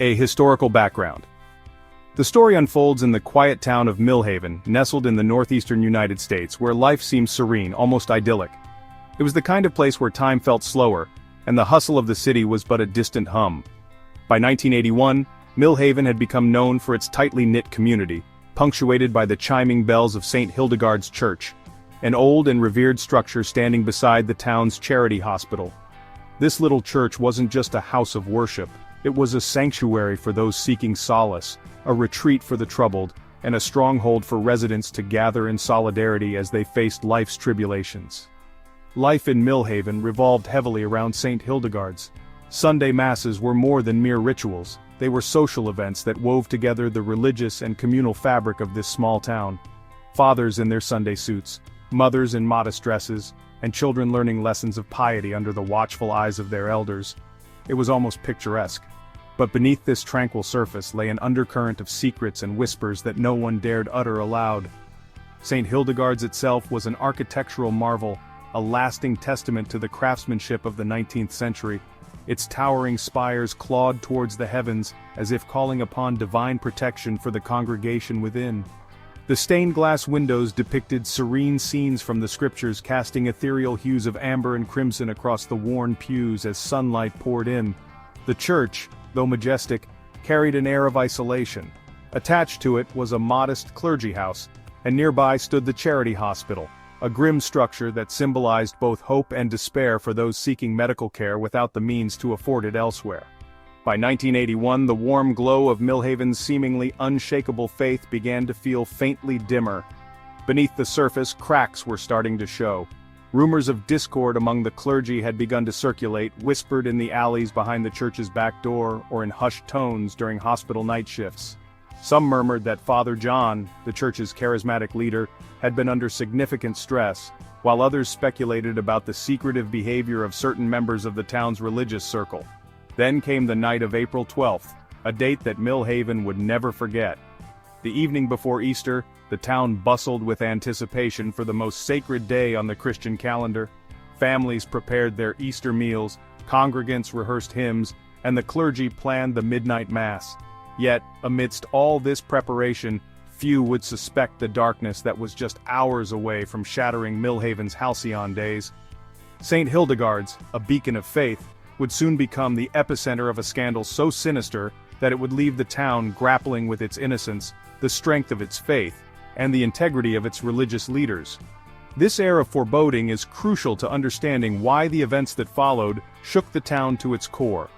A historical background. The story unfolds in the quiet town of Millhaven, nestled in the northeastern United States, where life seems serene, almost idyllic. It was the kind of place where time felt slower, and the hustle of the city was but a distant hum. By 1981, Millhaven had become known for its tightly knit community, punctuated by the chiming bells of St. Hildegard's Church, an old and revered structure standing beside the town's charity hospital. This little church wasn't just a house of worship, it was a sanctuary for those seeking solace, a retreat for the troubled, and a stronghold for residents to gather in solidarity as they faced life's tribulations. Life in Millhaven revolved heavily around St. Hildegard's. Sunday masses were more than mere rituals, they were social events that wove together the religious and communal fabric of this small town. Fathers in their Sunday suits, mothers in modest dresses, and children learning lessons of piety under the watchful eyes of their elders. It was almost picturesque. But beneath this tranquil surface lay an undercurrent of secrets and whispers that no one dared utter aloud. St. Hildegard's itself was an architectural marvel, a lasting testament to the craftsmanship of the 19th century. Its towering spires clawed towards the heavens, as if calling upon divine protection for the congregation within. The stained glass windows depicted serene scenes from the scriptures, casting ethereal hues of amber and crimson across the worn pews as sunlight poured in. The church, though majestic, carried an air of isolation. Attached to it was a modest clergy house, and nearby stood the charity hospital, a grim structure that symbolized both hope and despair for those seeking medical care without the means to afford it elsewhere. By 1981, the warm glow of Millhaven's seemingly unshakable faith began to feel faintly dimmer. Beneath the surface, cracks were starting to show. Rumors of discord among the clergy had begun to circulate, whispered in the alleys behind the church's back door or in hushed tones during hospital night shifts. Some murmured that Father John, the church's charismatic leader, had been under significant stress, while others speculated about the secretive behavior of certain members of the town's religious circle. Then came the night of April 12th, a date that Millhaven would never forget. The evening before Easter, the town bustled with anticipation for the most sacred day on the Christian calendar. Families prepared their Easter meals, congregants rehearsed hymns, and the clergy planned the midnight mass. Yet, amidst all this preparation, few would suspect the darkness that was just hours away from shattering Millhaven's halcyon days. St. Hildegard's, a beacon of faith, would soon become the epicenter of a scandal so sinister that it would leave the town grappling with its innocence, the strength of its faith, and the integrity of its religious leaders. This air of foreboding is crucial to understanding why the events that followed shook the town to its core.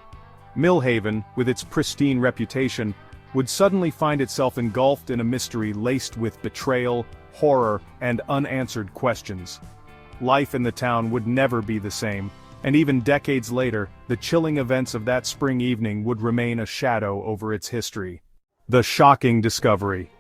Millhaven, with its pristine reputation, would suddenly find itself engulfed in a mystery laced with betrayal, horror, and unanswered questions. Life in the town would never be the same, and even decades later, the chilling events of that spring evening would remain a shadow over its history. The shocking discovery.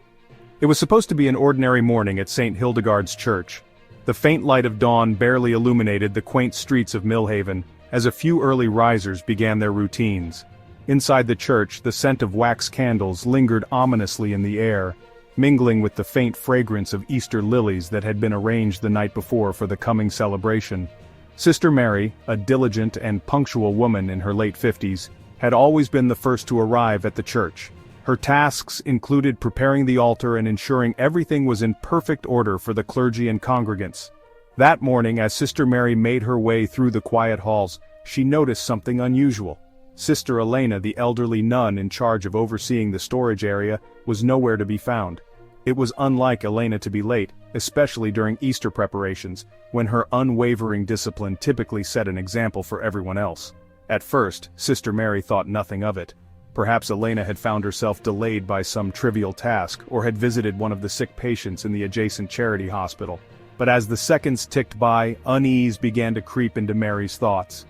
It was supposed to be an ordinary morning at St. Hildegard's Church. The faint light of dawn barely illuminated the quaint streets of Millhaven, as a few early risers began their routines. Inside the church, the scent of wax candles lingered ominously in the air, mingling with the faint fragrance of Easter lilies that had been arranged the night before for the coming celebration. Sister Mary, a diligent and punctual woman in her late 50s, had always been the first to arrive at the church. Her tasks included preparing the altar and ensuring everything was in perfect order for the clergy and congregants. That morning, as Sister Mary made her way through the quiet halls, she noticed something unusual. Sister Elena, the elderly nun in charge of overseeing the storage area, was nowhere to be found. It was unlike Elena to be late, especially during Easter preparations, when her unwavering discipline typically set an example for everyone else. At first, Sister Mary thought nothing of it. Perhaps Elena had found herself delayed by some trivial task, or had visited one of the sick patients in the adjacent charity hospital. But as the seconds ticked by, unease began to creep into Mary's thoughts.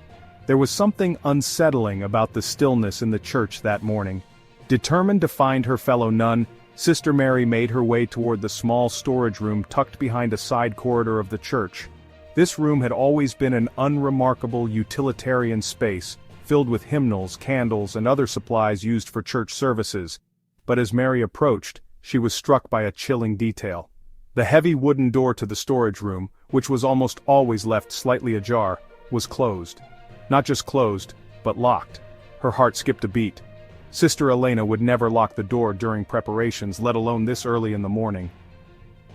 There was something unsettling about the stillness in the church that morning. Determined to find her fellow nun, Sister Mary made her way toward the small storage room tucked behind a side corridor of the church. This room had always been an unremarkable utilitarian space, filled with hymnals, candles, and other supplies used for church services. But as Mary approached, she was struck by a chilling detail. The heavy wooden door to the storage room, which was almost always left slightly ajar, was closed. Not just closed, but locked. Her heart skipped a beat. Sister Elena would never lock the door during preparations, let alone this early in the morning.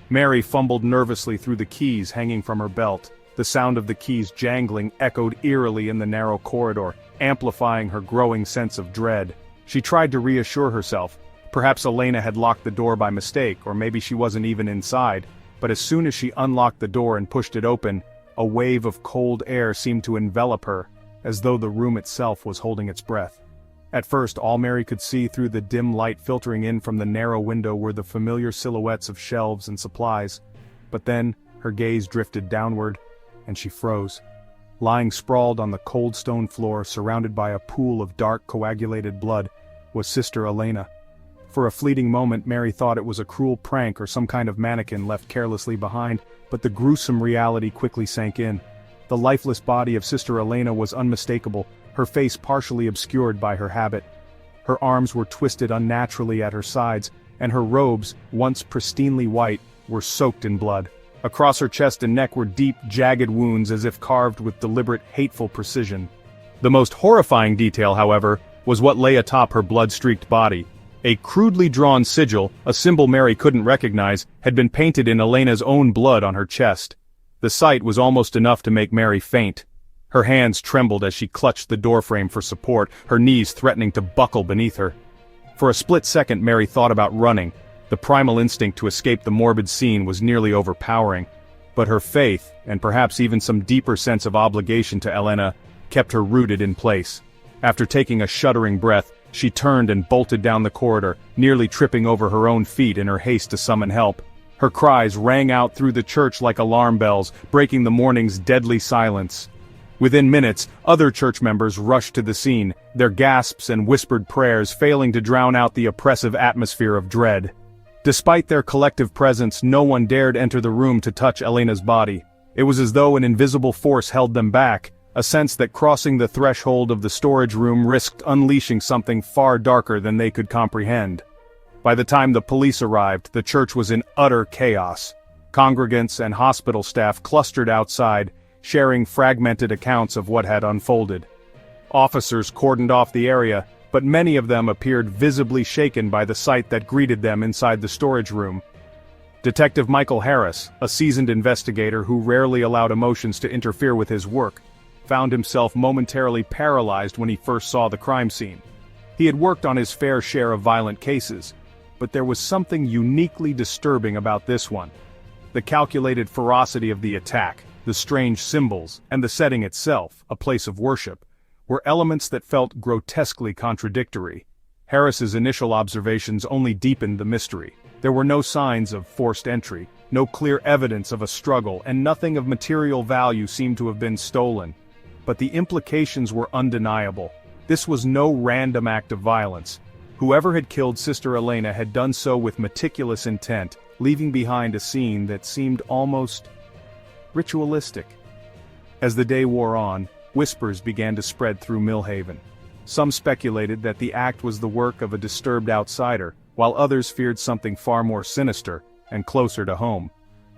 Mary fumbled nervously through the keys hanging from her belt. The sound of the keys jangling echoed eerily in the narrow corridor, amplifying her growing sense of dread. She tried to reassure herself. Perhaps Elena had locked the door by mistake, or maybe she wasn't even inside. But as soon as she unlocked the door and pushed it open, a wave of cold air seemed to envelop her, as though the room itself was holding its breath. At first, all Mary could see through the dim light filtering in from the narrow window were the familiar silhouettes of shelves and supplies. But then, her gaze drifted downward, and she froze. Lying sprawled on the cold stone floor, surrounded by a pool of dark coagulated blood, was Sister Elena. For a fleeting moment, Mary thought it was a cruel prank or some kind of mannequin left carelessly behind, but the gruesome reality quickly sank in. The lifeless body of Sister Elena was unmistakable, her face partially obscured by her habit. Her arms were twisted unnaturally at her sides, and her robes, once pristinely white, were soaked in blood. Across her chest and neck were deep, jagged wounds as if carved with deliberate, hateful precision. The most horrifying detail, however, was what lay atop her blood-streaked body. A crudely drawn sigil, a symbol Mary couldn't recognize, had been painted in Elena's own blood on her chest. The sight was almost enough to make Mary faint. Her hands trembled as she clutched the doorframe for support, her knees threatening to buckle beneath her. For a split second Mary thought about running. The primal instinct to escape the morbid scene was nearly overpowering. But her faith, and perhaps even some deeper sense of obligation to Elena, kept her rooted in place. After taking a shuddering breath, she turned and bolted down the corridor, nearly tripping over her own feet in her haste to summon help. Her cries rang out through the church like alarm bells, breaking the morning's deadly silence. Within minutes, other church members rushed to the scene, their gasps and whispered prayers failing to drown out the oppressive atmosphere of dread. Despite their collective presence, no one dared enter the room to touch Elena's body. It was as though an invisible force held them back, a sense that crossing the threshold of the storage room risked unleashing something far darker than they could comprehend. By the time the police arrived, the church was in utter chaos. Congregants and hospital staff clustered outside, sharing fragmented accounts of what had unfolded. Officers cordoned off the area, but many of them appeared visibly shaken by the sight that greeted them inside the storage room. Detective Michael Harris, a seasoned investigator who rarely allowed emotions to interfere with his work, found himself momentarily paralyzed when he first saw the crime scene. He had worked on his fair share of violent cases, but there was something uniquely disturbing about this one. The calculated ferocity of the attack, the strange symbols, and the setting itself, a place of worship, were elements that felt grotesquely contradictory. Harris's initial observations only deepened the mystery. There were no signs of forced entry, no clear evidence of a struggle, and nothing of material value seemed to have been stolen. But the implications were undeniable. This was no random act of violence. Whoever had killed Sister Elena had done so with meticulous intent, leaving behind a scene that seemed almost ritualistic. As the day wore on, whispers began to spread through Millhaven. Some speculated that the act was the work of a disturbed outsider, while others feared something far more sinister and closer to home.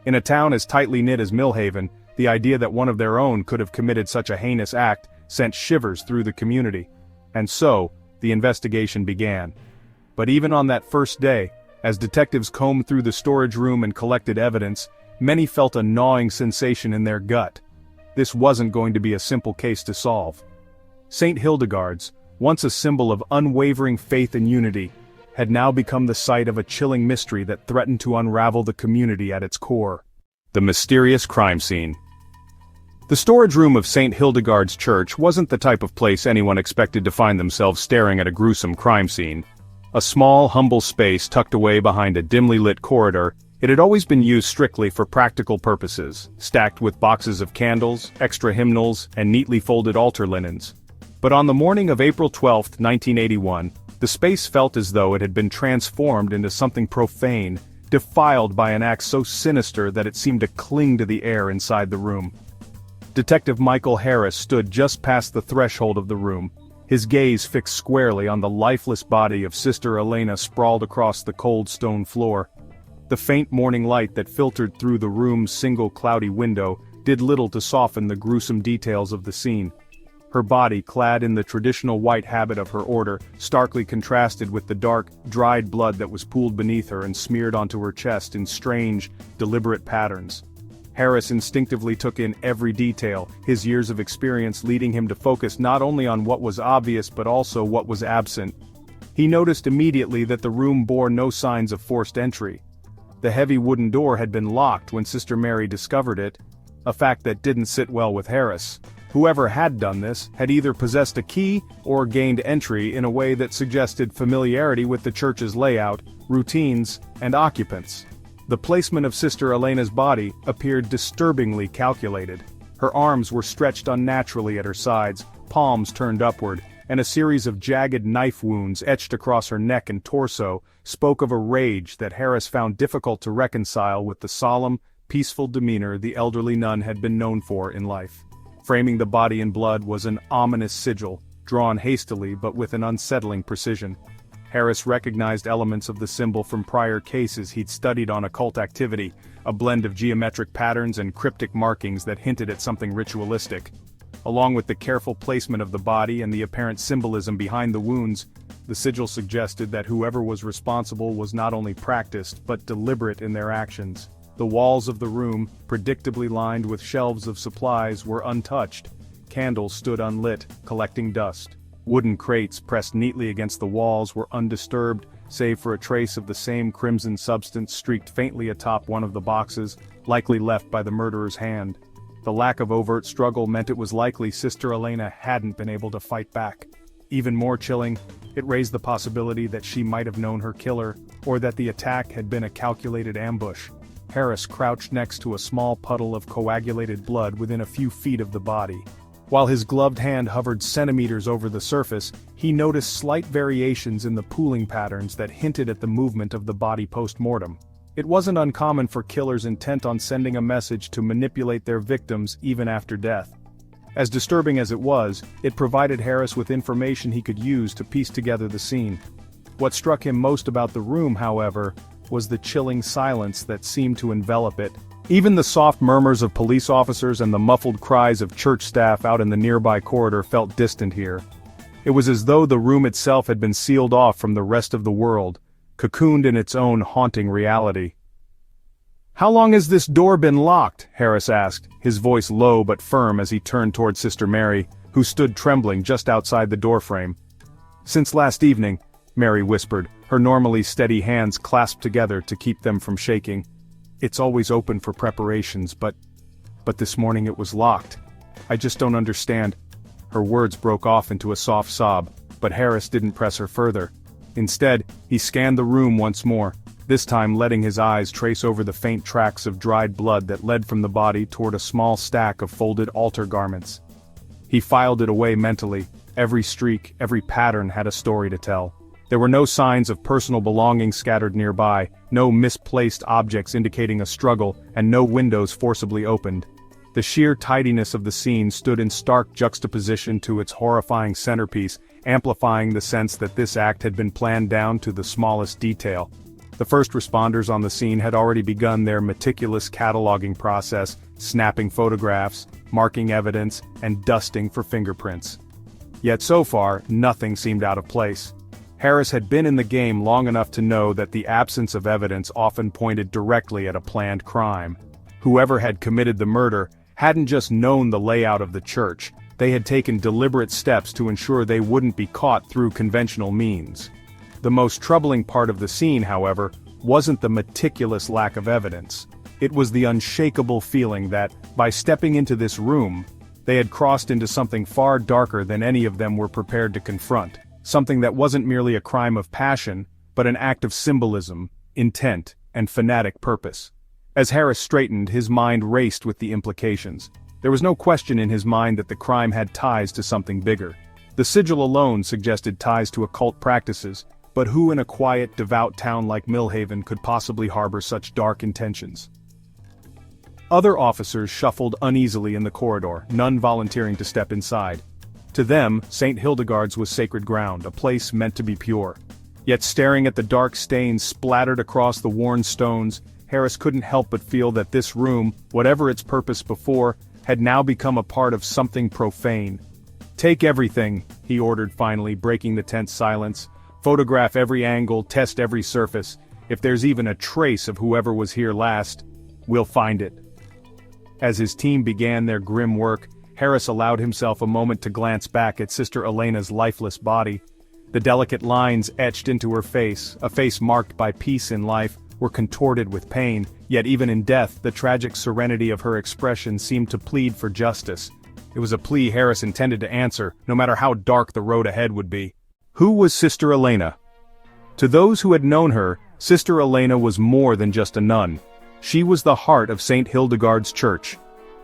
In a town as tightly knit as Millhaven, the idea that one of their own could have committed such a heinous act sent shivers through the community. And so, the investigation began. But even on that first day, as detectives combed through the storage room and collected evidence, many felt a gnawing sensation in their gut. This wasn't going to be a simple case to solve. St. Hildegarde's, once a symbol of unwavering faith and unity, had now become the site of a chilling mystery that threatened to unravel the community at its core. The mysterious crime scene. The storage room of St. Hildegarde's Church wasn't the type of place anyone expected to find themselves staring at a gruesome crime scene. A small, humble space tucked away behind a dimly lit corridor, it had always been used strictly for practical purposes, stacked with boxes of candles, extra hymnals, and neatly folded altar linens. But on the morning of April 12, 1981, the space felt as though it had been transformed into something profane, defiled by an act so sinister that it seemed to cling to the air inside the room. Detective Michael Harris stood just past the threshold of the room, his gaze fixed squarely on the lifeless body of Sister Elena sprawled across the cold stone floor. The faint morning light that filtered through the room's single cloudy window did little to soften the gruesome details of the scene. Her body, clad in the traditional white habit of her order, starkly contrasted with the dark, dried blood that was pooled beneath her and smeared onto her chest in strange, deliberate patterns. Harris instinctively took in every detail, his years of experience leading him to focus not only on what was obvious but also what was absent. He noticed immediately that the room bore no signs of forced entry. The heavy wooden door had been locked when Sister Mary discovered it, a fact that didn't sit well with Harris. Whoever had done this had either possessed a key or gained entry in a way that suggested familiarity with the church's layout, routines, and occupants. The placement of Sister Elena's body appeared disturbingly calculated. Her arms were stretched unnaturally at her sides, palms turned upward, and a series of jagged knife wounds etched across her neck and torso spoke of a rage that Harris found difficult to reconcile with the solemn, peaceful demeanor the elderly nun had been known for in life. Framing the body in blood was an ominous sigil, drawn hastily but with an unsettling precision. Harris recognized elements of the symbol from prior cases he'd studied on occult activity, a blend of geometric patterns and cryptic markings that hinted at something ritualistic. Along with the careful placement of the body and the apparent symbolism behind the wounds, the sigil suggested that whoever was responsible was not only practiced but deliberate in their actions. The walls of the room, predictably lined with shelves of supplies, were untouched. Candles stood unlit, collecting dust. Wooden crates pressed neatly against the walls were undisturbed, save for a trace of the same crimson substance streaked faintly atop one of the boxes, likely left by the murderer's hand. The lack of overt struggle meant it was likely Sister Elena hadn't been able to fight back. Even more chilling, it raised the possibility that she might have known her killer, or that the attack had been a calculated ambush. Harris crouched next to a small puddle of coagulated blood within a few feet of the body. While his gloved hand hovered centimeters over the surface, he noticed slight variations in the pooling patterns that hinted at the movement of the body post-mortem. It wasn't uncommon for killers intent on sending a message to manipulate their victims even after death. As disturbing as it was, it provided Harris with information he could use to piece together the scene. What struck him most about the room, however, was the chilling silence that seemed to envelop it. Even the soft murmurs of police officers and the muffled cries of church staff out in the nearby corridor felt distant here. It was as though the room itself had been sealed off from the rest of the world, cocooned in its own haunting reality. "How long has this door been locked?" Harris asked, his voice low but firm as he turned toward Sister Mary, who stood trembling just outside the doorframe. "Since last evening," Mary whispered, her normally steady hands clasped together to keep them from shaking. "It's always open for preparations, but this morning it was locked. I just don't understand." Her words broke off into a soft sob, but Harris didn't press her further. Instead, he scanned the room once more, this time letting his eyes trace over the faint tracks of dried blood that led from the body toward a small stack of folded altar garments. He filed it away mentally. Every streak, every pattern had a story to tell. There were no signs of personal belongings scattered nearby, no misplaced objects indicating a struggle, and no windows forcibly opened. The sheer tidiness of the scene stood in stark juxtaposition to its horrifying centerpiece, amplifying the sense that this act had been planned down to the smallest detail. The first responders on the scene had already begun their meticulous cataloging process, snapping photographs, marking evidence, and dusting for fingerprints. Yet so far, nothing seemed out of place. Harris had been in the game long enough to know that the absence of evidence often pointed directly at a planned crime. Whoever had committed the murder hadn't just known the layout of the church, they had taken deliberate steps to ensure they wouldn't be caught through conventional means. The most troubling part of the scene, however, wasn't the meticulous lack of evidence. It was the unshakable feeling that, by stepping into this room, they had crossed into something far darker than any of them were prepared to confront. Something that wasn't merely a crime of passion, but an act of symbolism, intent, and fanatic purpose. As Harris straightened, his mind raced with the implications. There was no question in his mind that the crime had ties to something bigger. The sigil alone suggested ties to occult practices, but who in a quiet, devout town like Millhaven could possibly harbor such dark intentions? Other officers shuffled uneasily in the corridor, none volunteering to step inside. To them, St. Hildegard's was sacred ground, a place meant to be pure. Yet staring at the dark stains splattered across the worn stones, Harris couldn't help but feel that this room, whatever its purpose before, had now become a part of something profane. "Take everything," he ordered finally, breaking the tense silence. "Photograph every angle, test every surface. If there's even a trace of whoever was here last, we'll find it." As his team began their grim work, Harris allowed himself a moment to glance back at Sister Elena's lifeless body. The delicate lines etched into her face, a face marked by peace in life, were contorted with pain, yet even in death the tragic serenity of her expression seemed to plead for justice. It was a plea Harris intended to answer, no matter how dark the road ahead would be. Who was Sister Elena? To those who had known her, Sister Elena was more than just a nun. She was the heart of St. Hildegard's Church.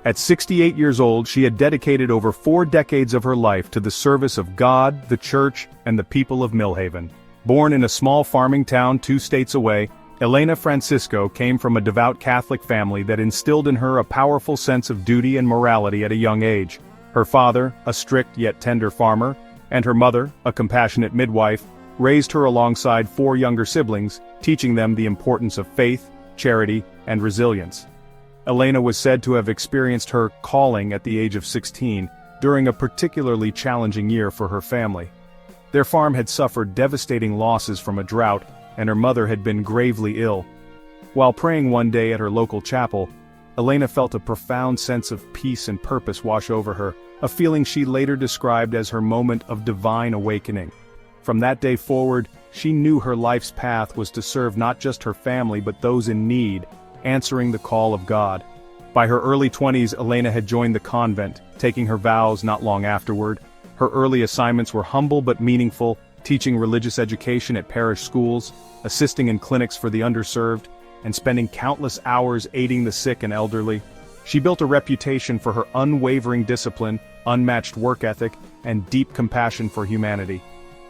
At 68 years old, she had dedicated over 4 decades of her life to the service of God, the Church, and the people of Millhaven. Born in a small farming town 2 states away, Elena Francisco came from a devout Catholic family that instilled in her a powerful sense of duty and morality at a young age. Her father, a strict yet tender farmer, and her mother, a compassionate midwife, raised her alongside 4 younger siblings, teaching them the importance of faith, charity, and resilience. Elena was said to have experienced her calling at the age of 16, during a particularly challenging year for her family. Their farm had suffered devastating losses from a drought, and her mother had been gravely ill. While praying one day at her local chapel, Elena felt a profound sense of peace and purpose wash over her, a feeling she later described as her moment of divine awakening. From that day forward, she knew her life's path was to serve not just her family but those in need, answering the call of God. By her early 20s, Elena had joined the convent, taking her vows not long afterward. Her early assignments were humble but meaningful, teaching religious education at parish schools, assisting in clinics for the underserved, and spending countless hours aiding the sick and elderly. She built a reputation for her unwavering discipline, unmatched work ethic, and deep compassion for humanity.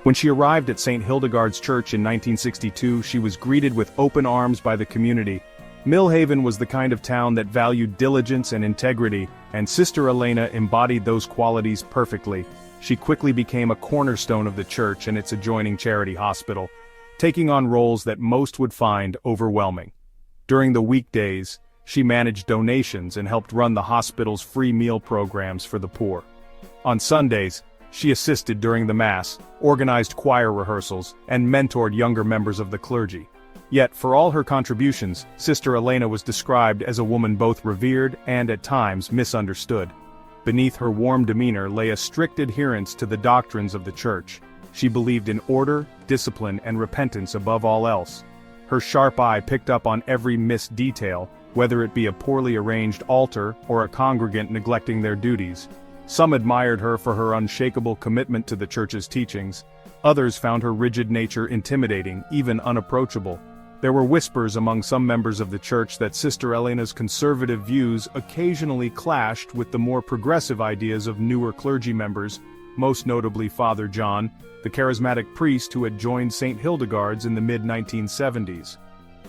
When she arrived at St. Hildegard's Church in 1962, she was greeted with open arms by the community. Millhaven was the kind of town that valued diligence and integrity, and Sister Elena embodied those qualities perfectly. She quickly became a cornerstone of the church and its adjoining charity hospital, taking on roles that most would find overwhelming. During the weekdays, she managed donations and helped run the hospital's free meal programs for the poor. On Sundays, she assisted during the Mass, organized choir rehearsals, and mentored younger members of the clergy. Yet, for all her contributions, Sister Elena was described as a woman both revered and at times misunderstood. Beneath her warm demeanor lay a strict adherence to the doctrines of the Church. She believed in order, discipline, and repentance above all else. Her sharp eye picked up on every missed detail, whether it be a poorly arranged altar or a congregant neglecting their duties. Some admired her for her unshakable commitment to the Church's teachings. Others found her rigid nature intimidating, even unapproachable. There were whispers among some members of the Church that Sister Elena's conservative views occasionally clashed with the more progressive ideas of newer clergy members, most notably Father John, the charismatic priest who had joined St. Hildegard's in the mid-1970s.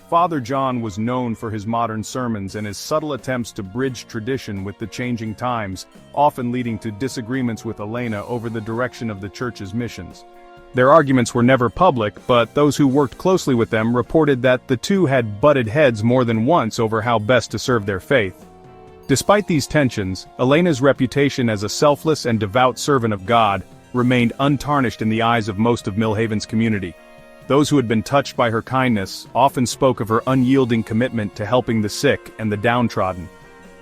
Father John was known for his modern sermons and his subtle attempts to bridge tradition with the changing times, often leading to disagreements with Elena over the direction of the Church's missions. Their arguments were never public, but those who worked closely with them reported that the two had butted heads more than once over how best to serve their faith. Despite these tensions, Elena's reputation as a selfless and devout servant of God remained untarnished in the eyes of most of Millhaven's community. Those who had been touched by her kindness often spoke of her unyielding commitment to helping the sick and the downtrodden.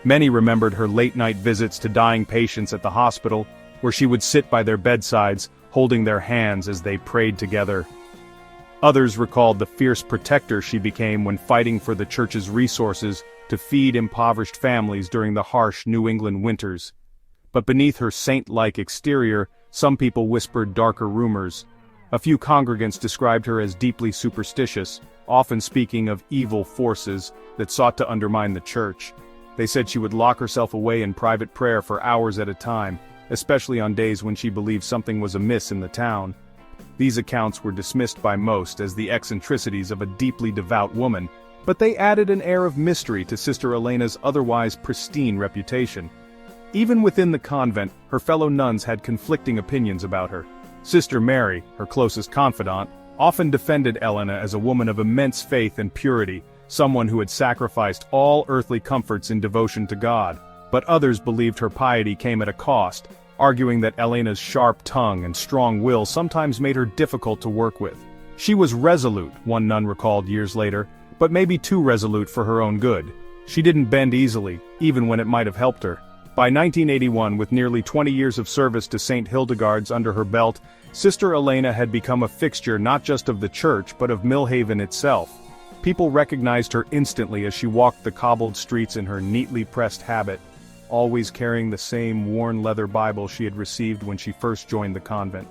Many remembered her late-night visits to dying patients at the hospital, where she would sit by their bedsides, holding their hands as they prayed together. Others recalled the fierce protector she became when fighting for the Church's resources to feed impoverished families during the harsh New England winters. But beneath her saint-like exterior, some people whispered darker rumors. A few congregants described her as deeply superstitious, often speaking of evil forces that sought to undermine the Church. They said she would lock herself away in private prayer for hours at a time, especially on days when she believed something was amiss in the town. These accounts were dismissed by most as the eccentricities of a deeply devout woman, but they added an air of mystery to Sister Elena's otherwise pristine reputation. Even within the convent, her fellow nuns had conflicting opinions about her. Sister Mary, her closest confidant, often defended Elena as a woman of immense faith and purity, someone who had sacrificed all earthly comforts in devotion to God. But others believed her piety came at a cost, arguing that Elena's sharp tongue and strong will sometimes made her difficult to work with. She was resolute, one nun recalled years later, but maybe too resolute for her own good. She didn't bend easily, even when it might have helped her. By 1981, with nearly 20 years of service to St. Hildegard's under her belt, Sister Elena had become a fixture not just of the church but of Millhaven itself. People recognized her instantly as she walked the cobbled streets in her neatly pressed habit, always carrying the same worn leather Bible she had received when she first joined the convent.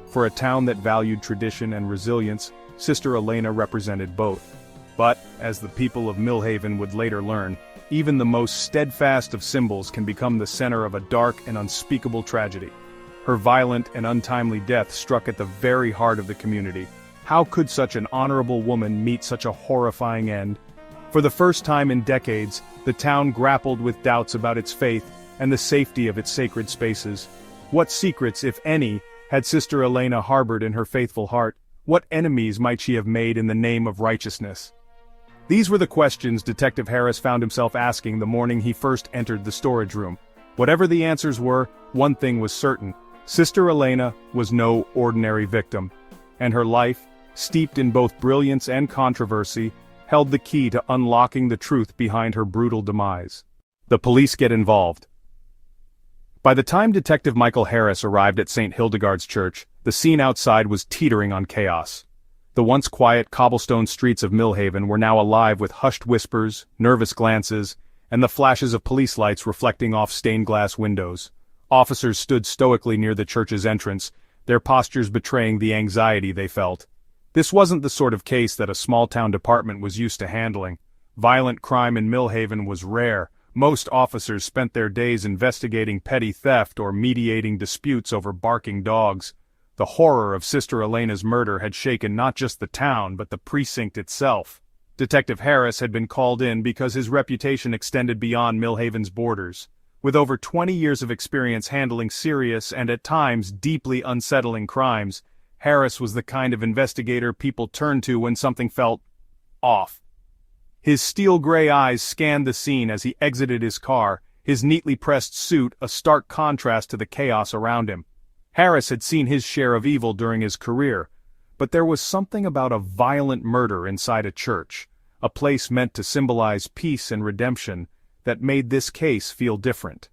For a town that valued tradition and resilience, Sister Elena represented both. But, as the people of Millhaven would later learn, even the most steadfast of symbols can become the center of a dark and unspeakable tragedy. Her violent and untimely death struck at the very heart of the community. How could such an honorable woman meet such a horrifying end? For the first time in decades, the town grappled with doubts about its faith and the safety of its sacred spaces. What secrets, if any, had Sister Elena harbored in her faithful heart? What enemies might she have made in the name of righteousness? These were the questions Detective Harris found himself asking the morning he first entered the storage room. Whatever the answers were, one thing was certain: Sister Elena was no ordinary victim, and her life, steeped in both brilliance and controversy, held the key to unlocking the truth behind her brutal demise. The police get involved. By the time Detective Michael Harris arrived at St. Hildegard's Church, the scene outside was teetering on chaos. The once quiet cobblestone streets of Millhaven were now alive with hushed whispers, nervous glances, and the flashes of police lights reflecting off stained glass windows. Officers stood stoically near the church's entrance, their postures betraying the anxiety they felt. This wasn't the sort of case that a small-town department was used to handling. Violent crime in Millhaven was rare. Most officers spent their days investigating petty theft or mediating disputes over barking dogs. The horror of Sister Elena's murder had shaken not just the town but the precinct itself. Detective Harris had been called in because his reputation extended beyond Millhaven's borders. With over 20 years of experience handling serious and at times deeply unsettling crimes, Harris was the kind of investigator people turned to when something felt off. His steel-gray eyes scanned the scene as he exited his car, his neatly pressed suit a stark contrast to the chaos around him. Harris had seen his share of evil during his career, but there was something about a violent murder inside a church, a place meant to symbolize peace and redemption, that made this case feel different.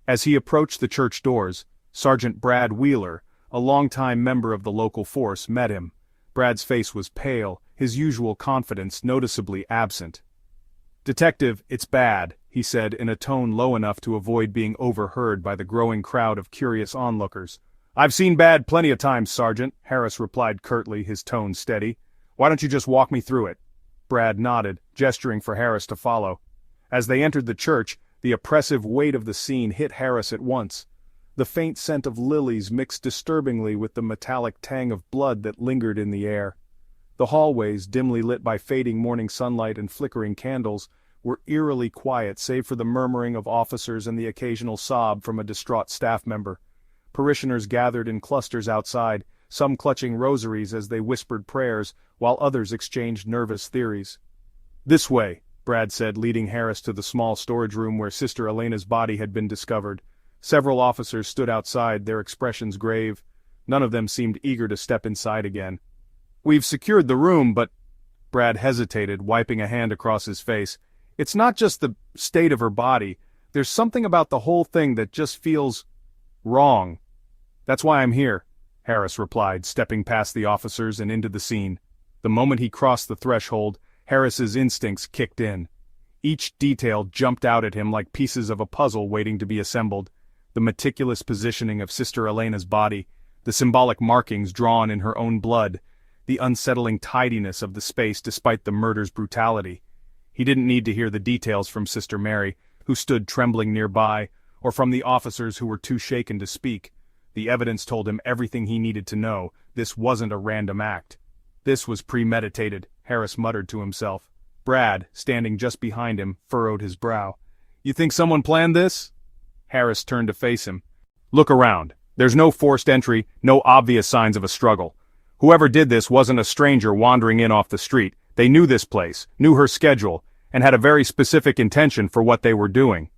As he approached the church doors, Sergeant Brad Wheeler, a longtime member of the local force, met him. Brad's face was pale, his usual confidence noticeably absent. "Detective, it's bad," he said in a tone low enough to avoid being overheard by the growing crowd of curious onlookers. "I've seen bad plenty of times, Sergeant," Harris replied curtly, his tone steady. "Why don't you just walk me through it?" Brad nodded, gesturing for Harris to follow. As they entered the church, the oppressive weight of the scene hit Harris at once. The faint scent of lilies mixed disturbingly with the metallic tang of blood that lingered in the air. The hallways, dimly lit by fading morning sunlight and flickering candles, were eerily quiet save for the murmuring of officers and the occasional sob from a distraught staff member. Parishioners gathered in clusters outside, some clutching rosaries as they whispered prayers, while others exchanged nervous theories. "This way," Brad said, leading Harris to the small storage room where Sister Elena's body had been discovered. Several officers stood outside, their expressions grave. None of them seemed eager to step inside again. "We've secured the room, but—" Brad hesitated, wiping a hand across his face. "It's not just the state of her body. There's something about the whole thing that just feels wrong. That's why I'm here," Harris replied, stepping past the officers and into the scene. The moment he crossed the threshold, Harris's instincts kicked in. Each detail jumped out at him like pieces of a puzzle waiting to be assembled. The meticulous positioning of Sister Elena's body, the symbolic markings drawn in her own blood, the unsettling tidiness of the space despite the murder's brutality. He didn't need to hear the details from Sister Mary, who stood trembling nearby, or from the officers who were too shaken to speak. The evidence told him everything he needed to know. This wasn't a random act. This was premeditated, Harris muttered to himself. Brad, standing just behind him, furrowed his brow. "You think someone planned this?" Harris turned to face him. "Look around. There's no forced entry, no obvious signs of a struggle. Whoever did this wasn't a stranger wandering in off the street. They knew this place, knew her schedule, and had a very specific intention for what they were doing."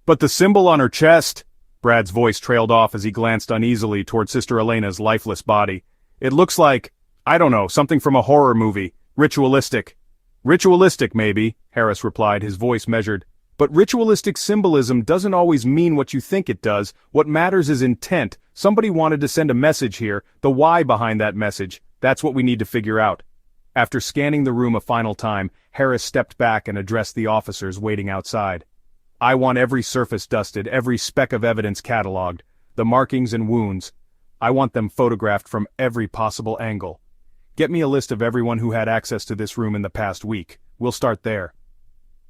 "But the symbol on her chest," Brad's voice trailed off as he glanced uneasily toward Sister Elena's lifeless body. "It looks like, I don't know, something from a horror movie. Ritualistic." "Ritualistic, maybe," Harris replied, his voice measured. "But ritualistic symbolism doesn't always mean what you think it does. What matters is intent. Somebody wanted to send a message here, the why behind that message. That's what we need to figure out." After scanning the room a final time, Harris stepped back and addressed the officers waiting outside. "I want every surface dusted, every speck of evidence catalogued, the markings and wounds. I want them photographed from every possible angle. Get me a list of everyone who had access to this room in the past week. We'll start there."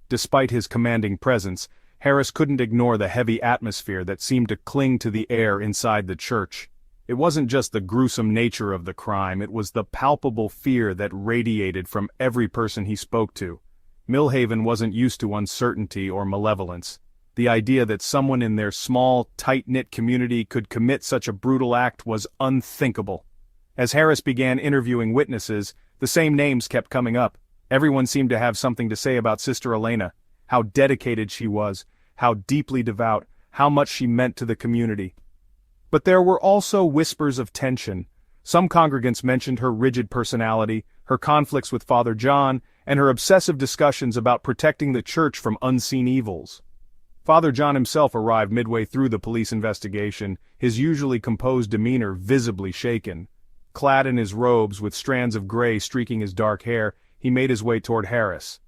Despite his commanding presence, Harris couldn't ignore the heavy atmosphere that seemed to cling to the air inside the church. It wasn't just the gruesome nature of the crime, it was the palpable fear that radiated from every person he spoke to. Millhaven wasn't used to uncertainty or malevolence. The idea that someone in their small, tight-knit community could commit such a brutal act was unthinkable. As Harris began interviewing witnesses, the same names kept coming up. Everyone seemed to have something to say about Sister Elena, how dedicated she was, how deeply devout, how much she meant to the community. But there were also whispers of tension. Some congregants mentioned her rigid personality, her conflicts with Father John, and her obsessive discussions about protecting the church from unseen evils. Father John himself arrived midway through the police investigation, his usually composed demeanor visibly shaken. Clad in his robes with strands of gray streaking his dark hair, he made his way toward Harris.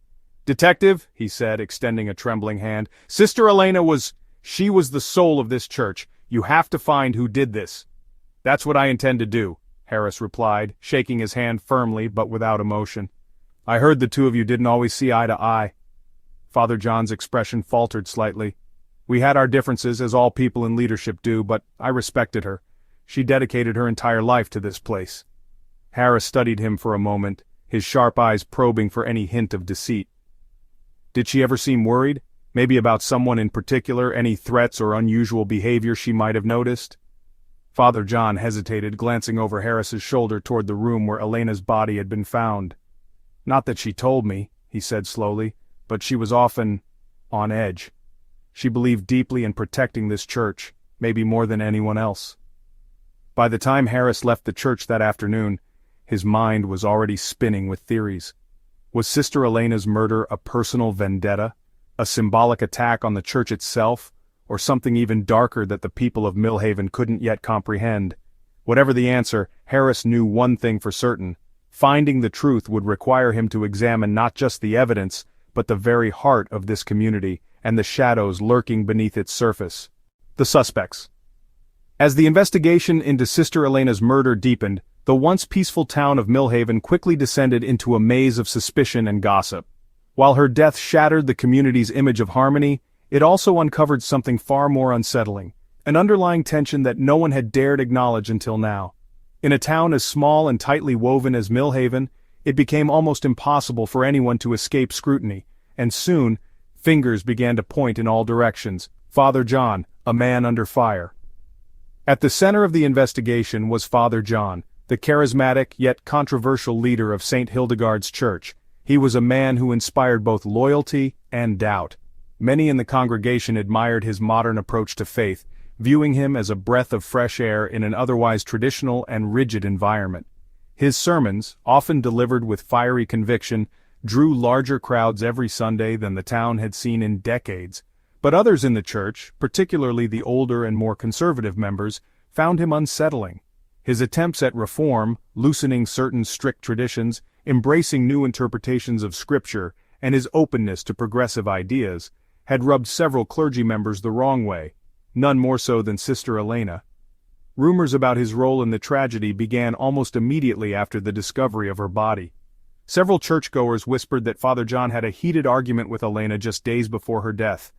"Detective," he said, extending a trembling hand, "Sister Elena she was the soul of this church. You have to find who did this." "That's what I intend to do," Harris replied, shaking his hand firmly but without emotion. "I heard the two of you didn't always see eye to eye." Father John's expression faltered slightly. "We had our differences, as all people in leadership do, but I respected her. She dedicated her entire life to this place." Harris studied him for a moment, his sharp eyes probing for any hint of deceit. "Did she ever seem worried? Maybe about someone in particular, any threats or unusual behavior she might have noticed?" Father John hesitated, glancing over Harris's shoulder toward the room where Elena's body had been found. "Not that she told me," he said slowly, "but she was often on edge. She believed deeply in protecting this church, maybe more than anyone else." By the time Harris left the church that afternoon, his mind was already spinning with theories. Was Sister Elena's murder a personal vendetta, a symbolic attack on the church itself, or something even darker that the people of Millhaven couldn't yet comprehend? Whatever the answer, Harris knew one thing for certain: finding the truth would require him to examine not just the evidence, but the very heart of this community, and the shadows lurking beneath its surface. The suspects. As the investigation into Sister Elena's murder deepened, the once peaceful town of Millhaven quickly descended into a maze of suspicion and gossip. While her death shattered the community's image of harmony, it also uncovered something far more unsettling, an underlying tension that no one had dared acknowledge until now. In a town as small and tightly woven as Millhaven, it became almost impossible for anyone to escape scrutiny, and soon, fingers began to point in all directions. Father John, a man under fire. At the center of the investigation was Father John, the charismatic yet controversial leader of St. Hildegard's Church. He was a man who inspired both loyalty and doubt. Many in the congregation admired his modern approach to faith, viewing him as a breath of fresh air in an otherwise traditional and rigid environment. His sermons, often delivered with fiery conviction, drew larger crowds every Sunday than the town had seen in decades. But others in the church, particularly the older and more conservative members, found him unsettling. His attempts at reform, loosening certain strict traditions, embracing new interpretations of Scripture, and his openness to progressive ideas, had rubbed several clergy members the wrong way, none more so than Sister Elena. Rumors about his role in the tragedy began almost immediately after the discovery of her body. Several churchgoers whispered that Father John had a heated argument with Elena just days before her death.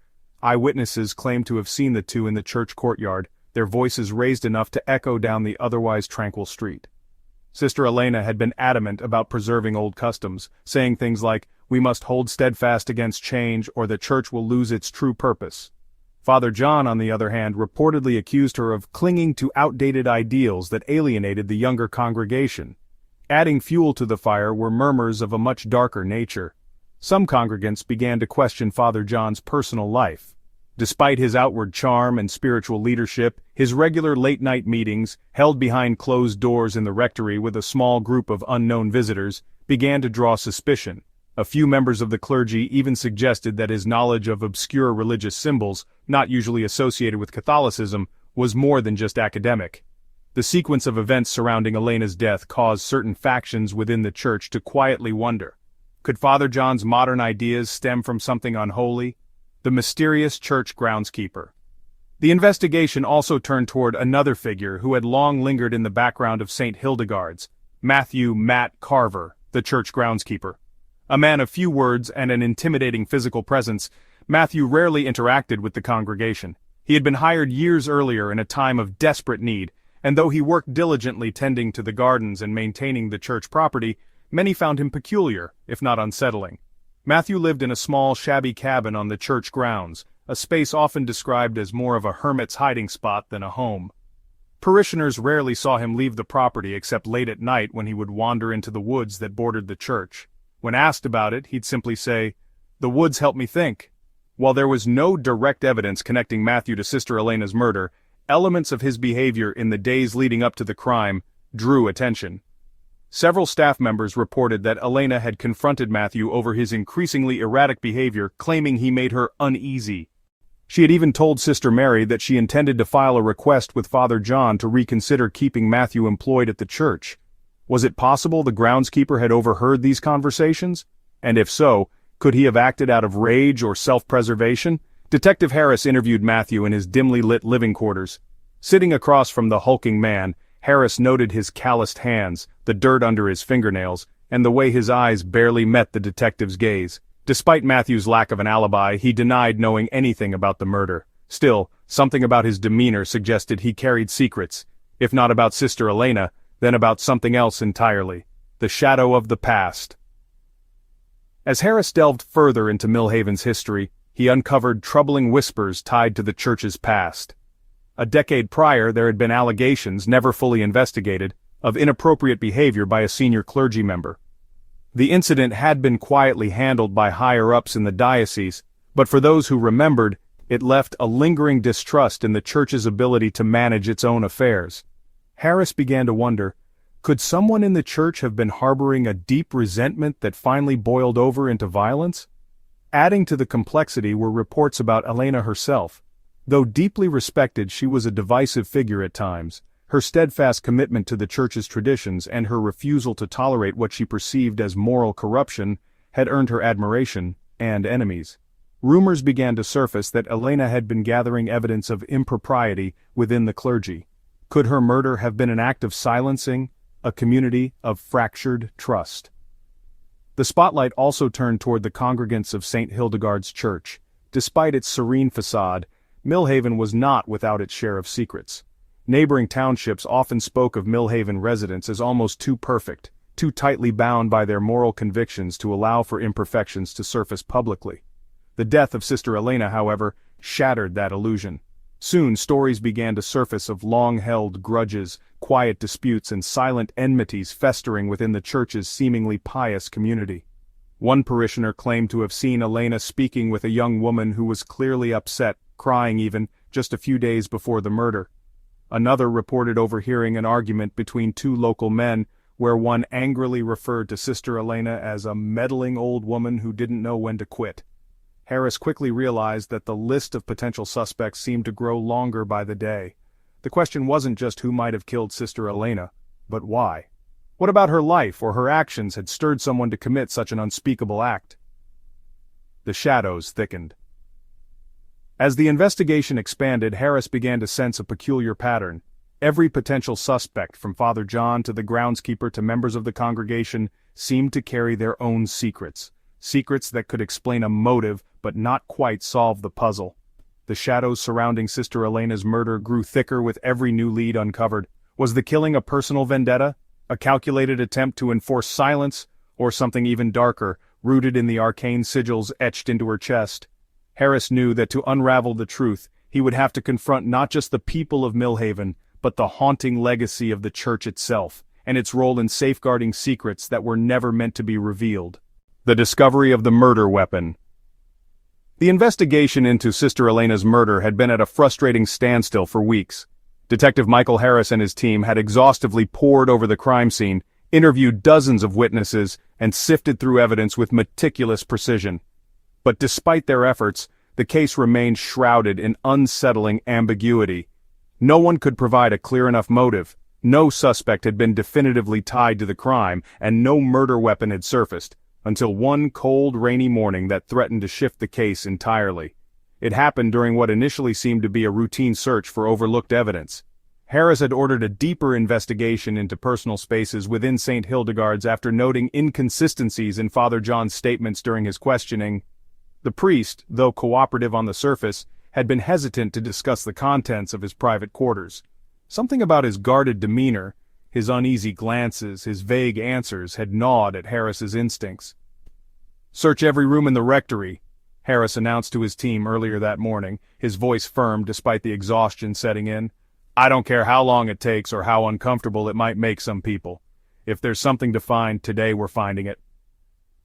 Eyewitnesses claimed to have seen the two in the church courtyard, their voices raised enough to echo down the otherwise tranquil street. Sister Elena had been adamant about preserving old customs, saying things like, "We must hold steadfast against change or the church will lose its true purpose." Father John, on the other hand, reportedly accused her of clinging to outdated ideals that alienated the younger congregation. Adding fuel to the fire were murmurs of a much darker nature. Some congregants began to question Father John's personal life. Despite his outward charm and spiritual leadership, his regular late-night meetings, held behind closed doors in the rectory with a small group of unknown visitors, began to draw suspicion. A few members of the clergy even suggested that his knowledge of obscure religious symbols, not usually associated with Catholicism, was more than just academic. The sequence of events surrounding Elena's death caused certain factions within the church to quietly wonder. Could Father John's modern ideas stem from something unholy? The mysterious church groundskeeper. The investigation also turned toward another figure who had long lingered in the background of St. Hildegard's, Matthew "Matt" Carver, the church groundskeeper. A man of few words and an intimidating physical presence, Matthew rarely interacted with the congregation. He had been hired years earlier in a time of desperate need, and though he worked diligently tending to the gardens and maintaining the church property, many found him peculiar, if not unsettling. Matthew lived in a small, shabby cabin on the church grounds, a space often described as more of a hermit's hiding spot than a home. Parishioners rarely saw him leave the property except late at night when he would wander into the woods that bordered the church. When asked about it, he'd simply say, "The woods help me think." While there was no direct evidence connecting Matthew to Sister Elena's murder, elements of his behavior in the days leading up to the crime drew attention. Several staff members reported that Elena had confronted Matthew over his increasingly erratic behavior, claiming he made her uneasy. She had even told Sister Mary that she intended to file a request with Father John to reconsider keeping Matthew employed at the church. Was it possible the groundskeeper had overheard these conversations? And if so, could he have acted out of rage or self-preservation? Detective Harris interviewed Matthew in his dimly lit living quarters. Sitting across from the hulking man, Harris noted his calloused hands, the dirt under his fingernails, and the way his eyes barely met the detective's gaze. Despite Matthew's lack of an alibi, he denied knowing anything about the murder. Still, something about his demeanor suggested he carried secrets, if not about Sister Elena, then about something else entirely. The shadow of the past. As Harris delved further into Millhaven's history, he uncovered troubling whispers tied to the church's past. A decade prior, there had been allegations, never fully investigated, of inappropriate behavior by a senior clergy member. The incident had been quietly handled by higher-ups in the diocese, but for those who remembered, it left a lingering distrust in the church's ability to manage its own affairs. Harris began to wonder, could someone in the church have been harboring a deep resentment that finally boiled over into violence? Adding to the complexity were reports about Elena herself. Though deeply respected, she was a divisive figure at times. Her steadfast commitment to the church's traditions and her refusal to tolerate what she perceived as moral corruption had earned her admiration and enemies. Rumors began to surface that Elena had been gathering evidence of impropriety within the clergy. Could her murder have been an act of silencing a community of fractured trust? The spotlight also turned toward the congregants of St. Hildegard's Church. Despite its serene facade, Millhaven was not without its share of secrets. Neighboring townships often spoke of Millhaven residents as almost too perfect, too tightly bound by their moral convictions to allow for imperfections to surface publicly. The death of Sister Elena, however, shattered that illusion. Soon stories began to surface of long-held grudges, quiet disputes and silent enmities festering within the church's seemingly pious community. One parishioner claimed to have seen Elena speaking with a young woman who was clearly upset, crying even, just a few days before the murder. Another reported overhearing an argument between two local men, where one angrily referred to Sister Elena as a meddling old woman who didn't know when to quit. Harris quickly realized that the list of potential suspects seemed to grow longer by the day. The question wasn't just who might have killed Sister Elena, but why. What about her life or her actions had stirred someone to commit such an unspeakable act? The shadows thickened. As the investigation expanded, Harris began to sense a peculiar pattern. Every potential suspect, from Father John to the groundskeeper to members of the congregation, seemed to carry their own secrets. Secrets that could explain a motive but not quite solve the puzzle. The shadows surrounding Sister Elena's murder grew thicker with every new lead uncovered. Was the killing a personal vendetta? A calculated attempt to enforce silence? Or something even darker, rooted in the arcane sigils etched into her chest? Harris knew that to unravel the truth, he would have to confront not just the people of Millhaven, but the haunting legacy of the church itself, and its role in safeguarding secrets that were never meant to be revealed. The discovery of the murder weapon. The investigation into Sister Elena's murder had been at a frustrating standstill for weeks. Detective Michael Harris and his team had exhaustively pored over the crime scene, interviewed dozens of witnesses, and sifted through evidence with meticulous precision. But despite their efforts, the case remained shrouded in unsettling ambiguity. No one could provide a clear enough motive, no suspect had been definitively tied to the crime, and no murder weapon had surfaced, until one cold, rainy morning that threatened to shift the case entirely. It happened during what initially seemed to be a routine search for overlooked evidence. Harris had ordered a deeper investigation into personal spaces within St. Hildegard's after noting inconsistencies in Father John's statements during his questioning. The priest, though cooperative on the surface, had been hesitant to discuss the contents of his private quarters. Something about his guarded demeanor, his uneasy glances, his vague answers had gnawed at Harris's instincts. "Search every room in the rectory," Harris announced to his team earlier that morning, his voice firm despite the exhaustion setting in. "I don't care how long it takes or how uncomfortable it might make some people. If there's something to find, today we're finding it."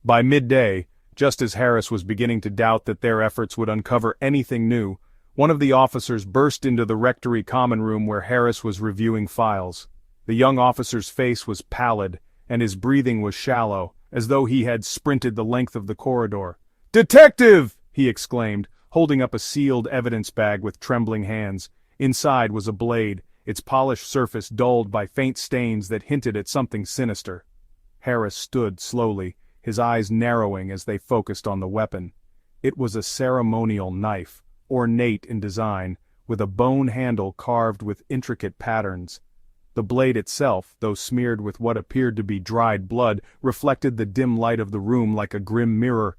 By midday, just as Harris was beginning to doubt that their efforts would uncover anything new, one of the officers burst into the rectory common room where Harris was reviewing files. The young officer's face was pallid, and his breathing was shallow, as though he had sprinted the length of the corridor. "Detective!" he exclaimed, holding up a sealed evidence bag with trembling hands. Inside was a blade, its polished surface dulled by faint stains that hinted at something sinister. Harris stood slowly, his eyes narrowing as they focused on the weapon. It was a ceremonial knife, ornate in design, with a bone handle carved with intricate patterns. The blade itself, though smeared with what appeared to be dried blood, reflected the dim light of the room like a grim mirror.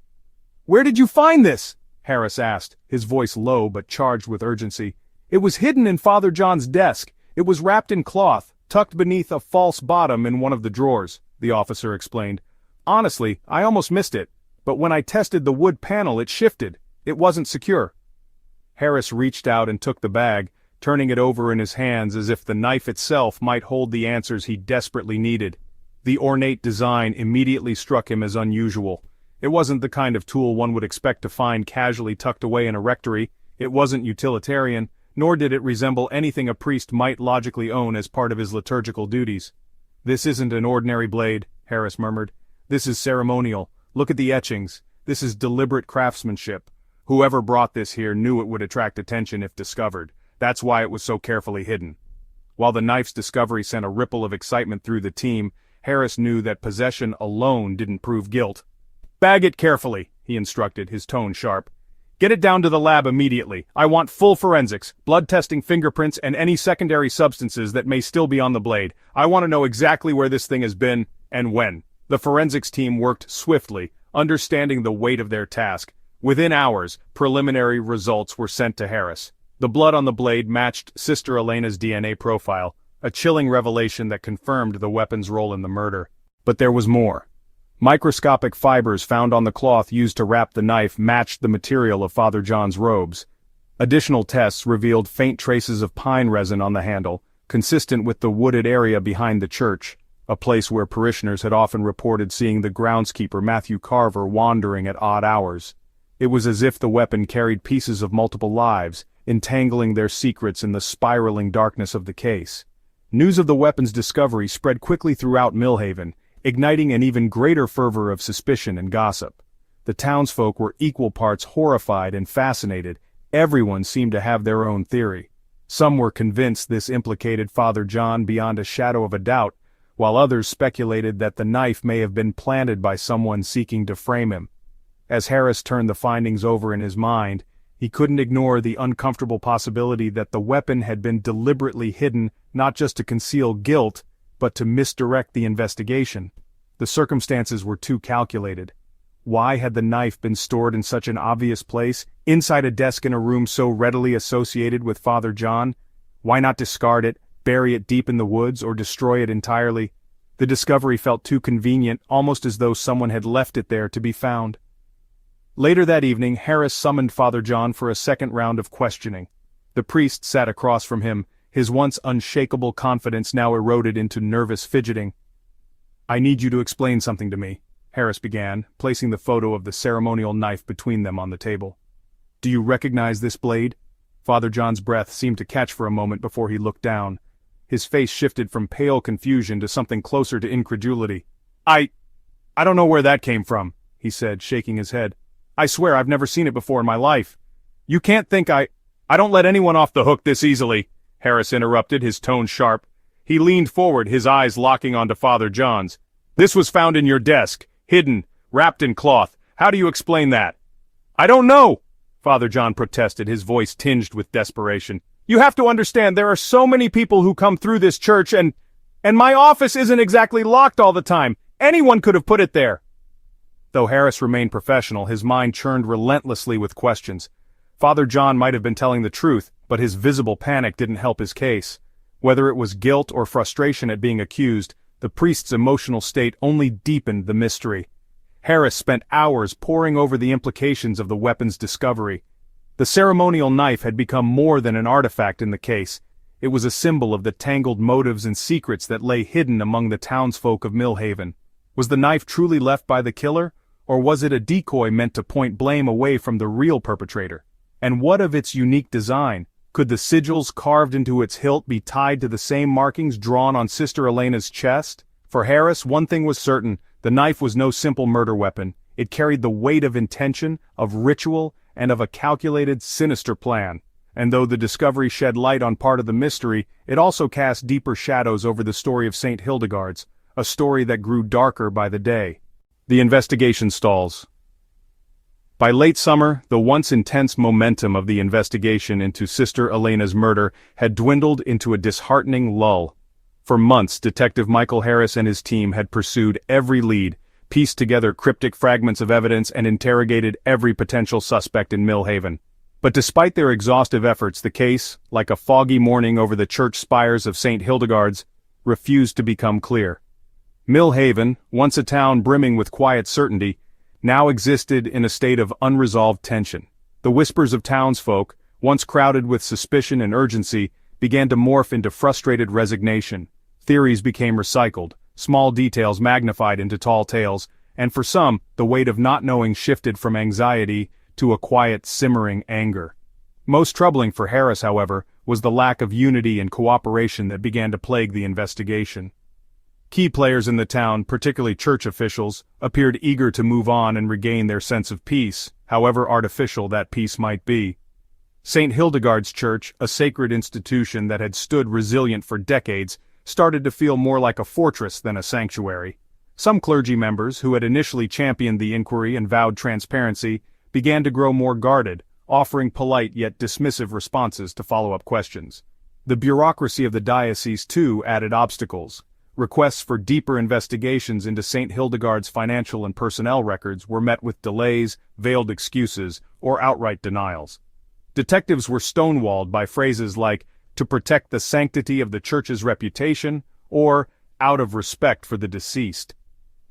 "Where did you find this?" Harris asked, his voice low but charged with urgency. "It was hidden in Father John's desk. It was wrapped in cloth, tucked beneath a false bottom in one of the drawers," the officer explained. "Honestly, I almost missed it, but when I tested the wood panel it shifted. It wasn't secure." Harris reached out and took the bag, turning it over in his hands as if the knife itself might hold the answers he desperately needed. The ornate design immediately struck him as unusual. It wasn't the kind of tool one would expect to find casually tucked away in a rectory, it wasn't utilitarian, nor did it resemble anything a priest might logically own as part of his liturgical duties. "This isn't an ordinary blade," Harris murmured. "This is ceremonial. Look at the etchings. This is deliberate craftsmanship. Whoever brought this here knew it would attract attention if discovered. That's why it was so carefully hidden." While the knife's discovery sent a ripple of excitement through the team, Harris knew that possession alone didn't prove guilt. "Bag it carefully," he instructed, his tone sharp. "Get it down to the lab immediately. I want full forensics, blood testing, fingerprints, and any secondary substances that may still be on the blade. I want to know exactly where this thing has been, and when." The forensics team worked swiftly, understanding the weight of their task. Within hours, preliminary results were sent to Harris. The blood on the blade matched Sister Elena's DNA profile, a chilling revelation that confirmed the weapon's role in the murder. But there was more. Microscopic fibers found on the cloth used to wrap the knife matched the material of Father John's robes. Additional tests revealed faint traces of pine resin on the handle, consistent with the wooded area behind the church, a place where parishioners had often reported seeing the groundskeeper Matthew Carver wandering at odd hours. It was as if the weapon carried pieces of multiple lives, entangling their secrets in the spiraling darkness of the case. News of the weapon's discovery spread quickly throughout Millhaven, igniting an even greater fervor of suspicion and gossip. The townsfolk were equal parts horrified and fascinated. Everyone seemed to have their own theory. Some were convinced this implicated Father John beyond a shadow of a doubt, while others speculated that the knife may have been planted by someone seeking to frame him. As Harris turned the findings over in his mind, he couldn't ignore the uncomfortable possibility that the weapon had been deliberately hidden not just to conceal guilt, but to misdirect the investigation. The circumstances were too calculated. Why had the knife been stored in such an obvious place, inside a desk in a room so readily associated with Father John? Why not discard it, bury it deep in the woods, or destroy it entirely? The discovery felt too convenient, almost as though someone had left it there to be found. Later that evening, Harris summoned Father John for a second round of questioning. The priest sat across from him, his once unshakable confidence now eroded into nervous fidgeting. "I need you to explain something to me," Harris began, placing the photo of the ceremonial knife between them on the table. "Do you recognize this blade?" Father John's breath seemed to catch for a moment before he looked down. His face shifted from pale confusion to something closer to incredulity. I don't know where that came from," he said, shaking his head. "I swear I've never seen it before in my life." "You can't think I don't let anyone off the hook this easily," Harris interrupted, his tone sharp. He leaned forward, his eyes locking onto Father John's. "This was found in your desk, hidden, wrapped in cloth. How do you explain that?" "I don't know," Father John protested, his voice tinged with desperation. "You have to understand, there are so many people who come through this church, and my office isn't exactly locked all the time. Anyone could have put it there." Though Harris remained professional, his mind churned relentlessly with questions. Father John might have been telling the truth, but his visible panic didn't help his case. Whether it was guilt or frustration at being accused, the priest's emotional state only deepened the mystery. Harris spent hours poring over the implications of the weapon's discovery. The ceremonial knife had become more than an artifact in the case. It was a symbol of the tangled motives and secrets that lay hidden among the townsfolk of Millhaven. Was the knife truly left by the killer, or was it a decoy meant to point blame away from the real perpetrator? And what of its unique design? Could the sigils carved into its hilt be tied to the same markings drawn on Sister Elena's chest? For Harris, one thing was certain: the knife was no simple murder weapon. It carried the weight of intention, of ritual, and of a calculated, sinister plan. And though the discovery shed light on part of the mystery, it also cast deeper shadows over the story of St. Hildegard's, a story that grew darker by the day. The investigation stalls. By late summer, the once intense momentum of the investigation into Sister Elena's murder had dwindled into a disheartening lull. For months, Detective Michael Harris and his team had pursued every lead, pieced together cryptic fragments of evidence, and interrogated every potential suspect in Millhaven. But despite their exhaustive efforts, the case, like a foggy morning over the church spires of St. Hildegard's, refused to become clear. Millhaven, once a town brimming with quiet certainty, now existed in a state of unresolved tension. The whispers of townsfolk, once crowded with suspicion and urgency, began to morph into frustrated resignation. Theories became recycled, small details magnified into tall tales, and for some, the weight of not knowing shifted from anxiety to a quiet, simmering anger. Most troubling for Harris, however, was the lack of unity and cooperation that began to plague the investigation. Key players in the town, particularly church officials, appeared eager to move on and regain their sense of peace, however artificial that peace might be. St. Hildegard's Church, a sacred institution that had stood resilient for decades, started to feel more like a fortress than a sanctuary. Some clergy members, who had initially championed the inquiry and vowed transparency, began to grow more guarded, offering polite yet dismissive responses to follow-up questions. The bureaucracy of the diocese, too, added obstacles. Requests for deeper investigations into St. Hildegard's financial and personnel records were met with delays, veiled excuses, or outright denials. Detectives were stonewalled by phrases like, "to protect the sanctity of the church's reputation," or "out of respect for the deceased."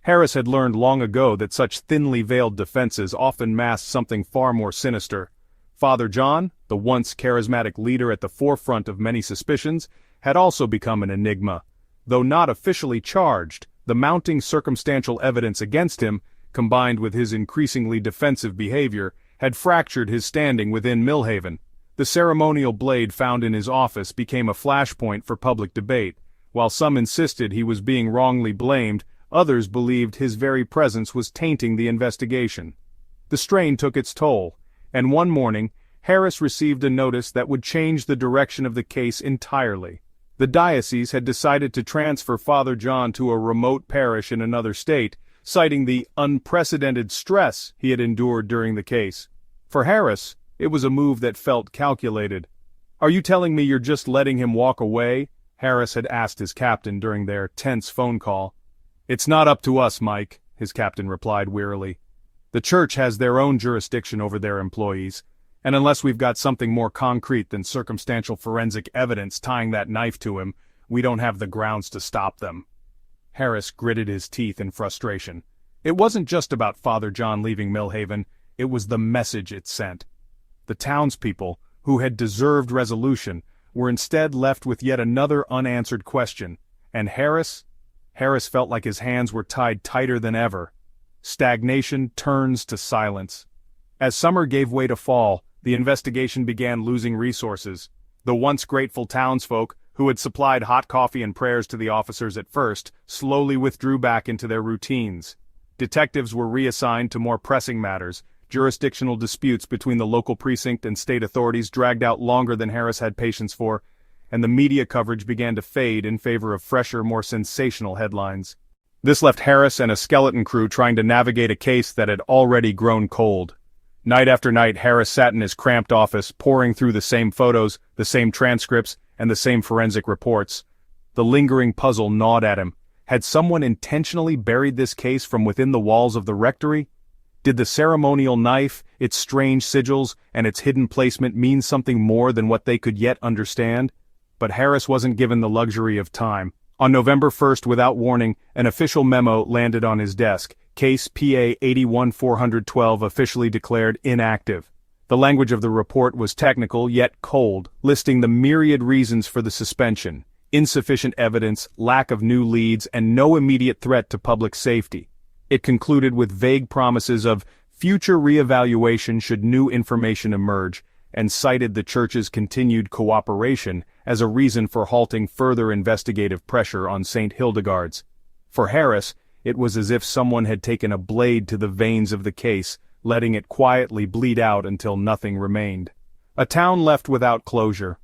Harris had learned long ago that such thinly veiled defenses often masked something far more sinister. Father John, the once charismatic leader at the forefront of many suspicions, had also become an enigma. Though not officially charged, the mounting circumstantial evidence against him, combined with his increasingly defensive behavior, had fractured his standing within Millhaven. The ceremonial blade found in his office became a flashpoint for public debate. While some insisted he was being wrongly blamed, others believed his very presence was tainting the investigation. The strain took its toll, and one morning, Harris received a notice that would change the direction of the case entirely. The diocese had decided to transfer Father John to a remote parish in another state, citing the unprecedented stress he had endured during the case. For Harris, it was a move that felt calculated. "Are you telling me you're just letting him walk away?" Harris had asked his captain during their tense phone call. "It's not up to us, Mike," his captain replied wearily. "The church has their own jurisdiction over their employees, and unless we've got something more concrete than circumstantial forensic evidence tying that knife to him, we don't have the grounds to stop them." Harris gritted his teeth in frustration. It wasn't just about Father John leaving Millhaven, it was the message it sent. The townspeople, who had deserved resolution, were instead left with yet another unanswered question, and Harris felt like his hands were tied tighter than ever. Stagnation turns to silence. As summer gave way to fall, the investigation began losing resources. The once grateful townsfolk, who had supplied hot coffee and prayers to the officers at first, slowly withdrew back into their routines. Detectives were reassigned to more pressing matters. Jurisdictional disputes between the local precinct and state authorities dragged out longer than Harris had patience for, and the media coverage began to fade in favor of fresher, more sensational headlines. This left Harris and a skeleton crew trying to navigate a case that had already grown cold. Night after night, Harris sat in his cramped office, poring through the same photos, the same transcripts, and the same forensic reports. The lingering puzzle gnawed at him. Had someone intentionally buried this case from within the walls of the rectory? Did the ceremonial knife, its strange sigils, and its hidden placement mean something more than what they could yet understand? But Harris wasn't given the luxury of time. On November 1st, without warning, an official memo landed on his desk. Case PA 81412 officially declared inactive. The language of the report was technical yet cold, listing the myriad reasons for the suspension: insufficient evidence, lack of new leads, and no immediate threat to public safety. It concluded with vague promises of future reevaluation should new information emerge, and cited the church's continued cooperation as a reason for halting further investigative pressure on St. Hildegard's. For Harris, it was as if someone had taken a blade to the veins of the case, letting it quietly bleed out until nothing remained. A town left without closure.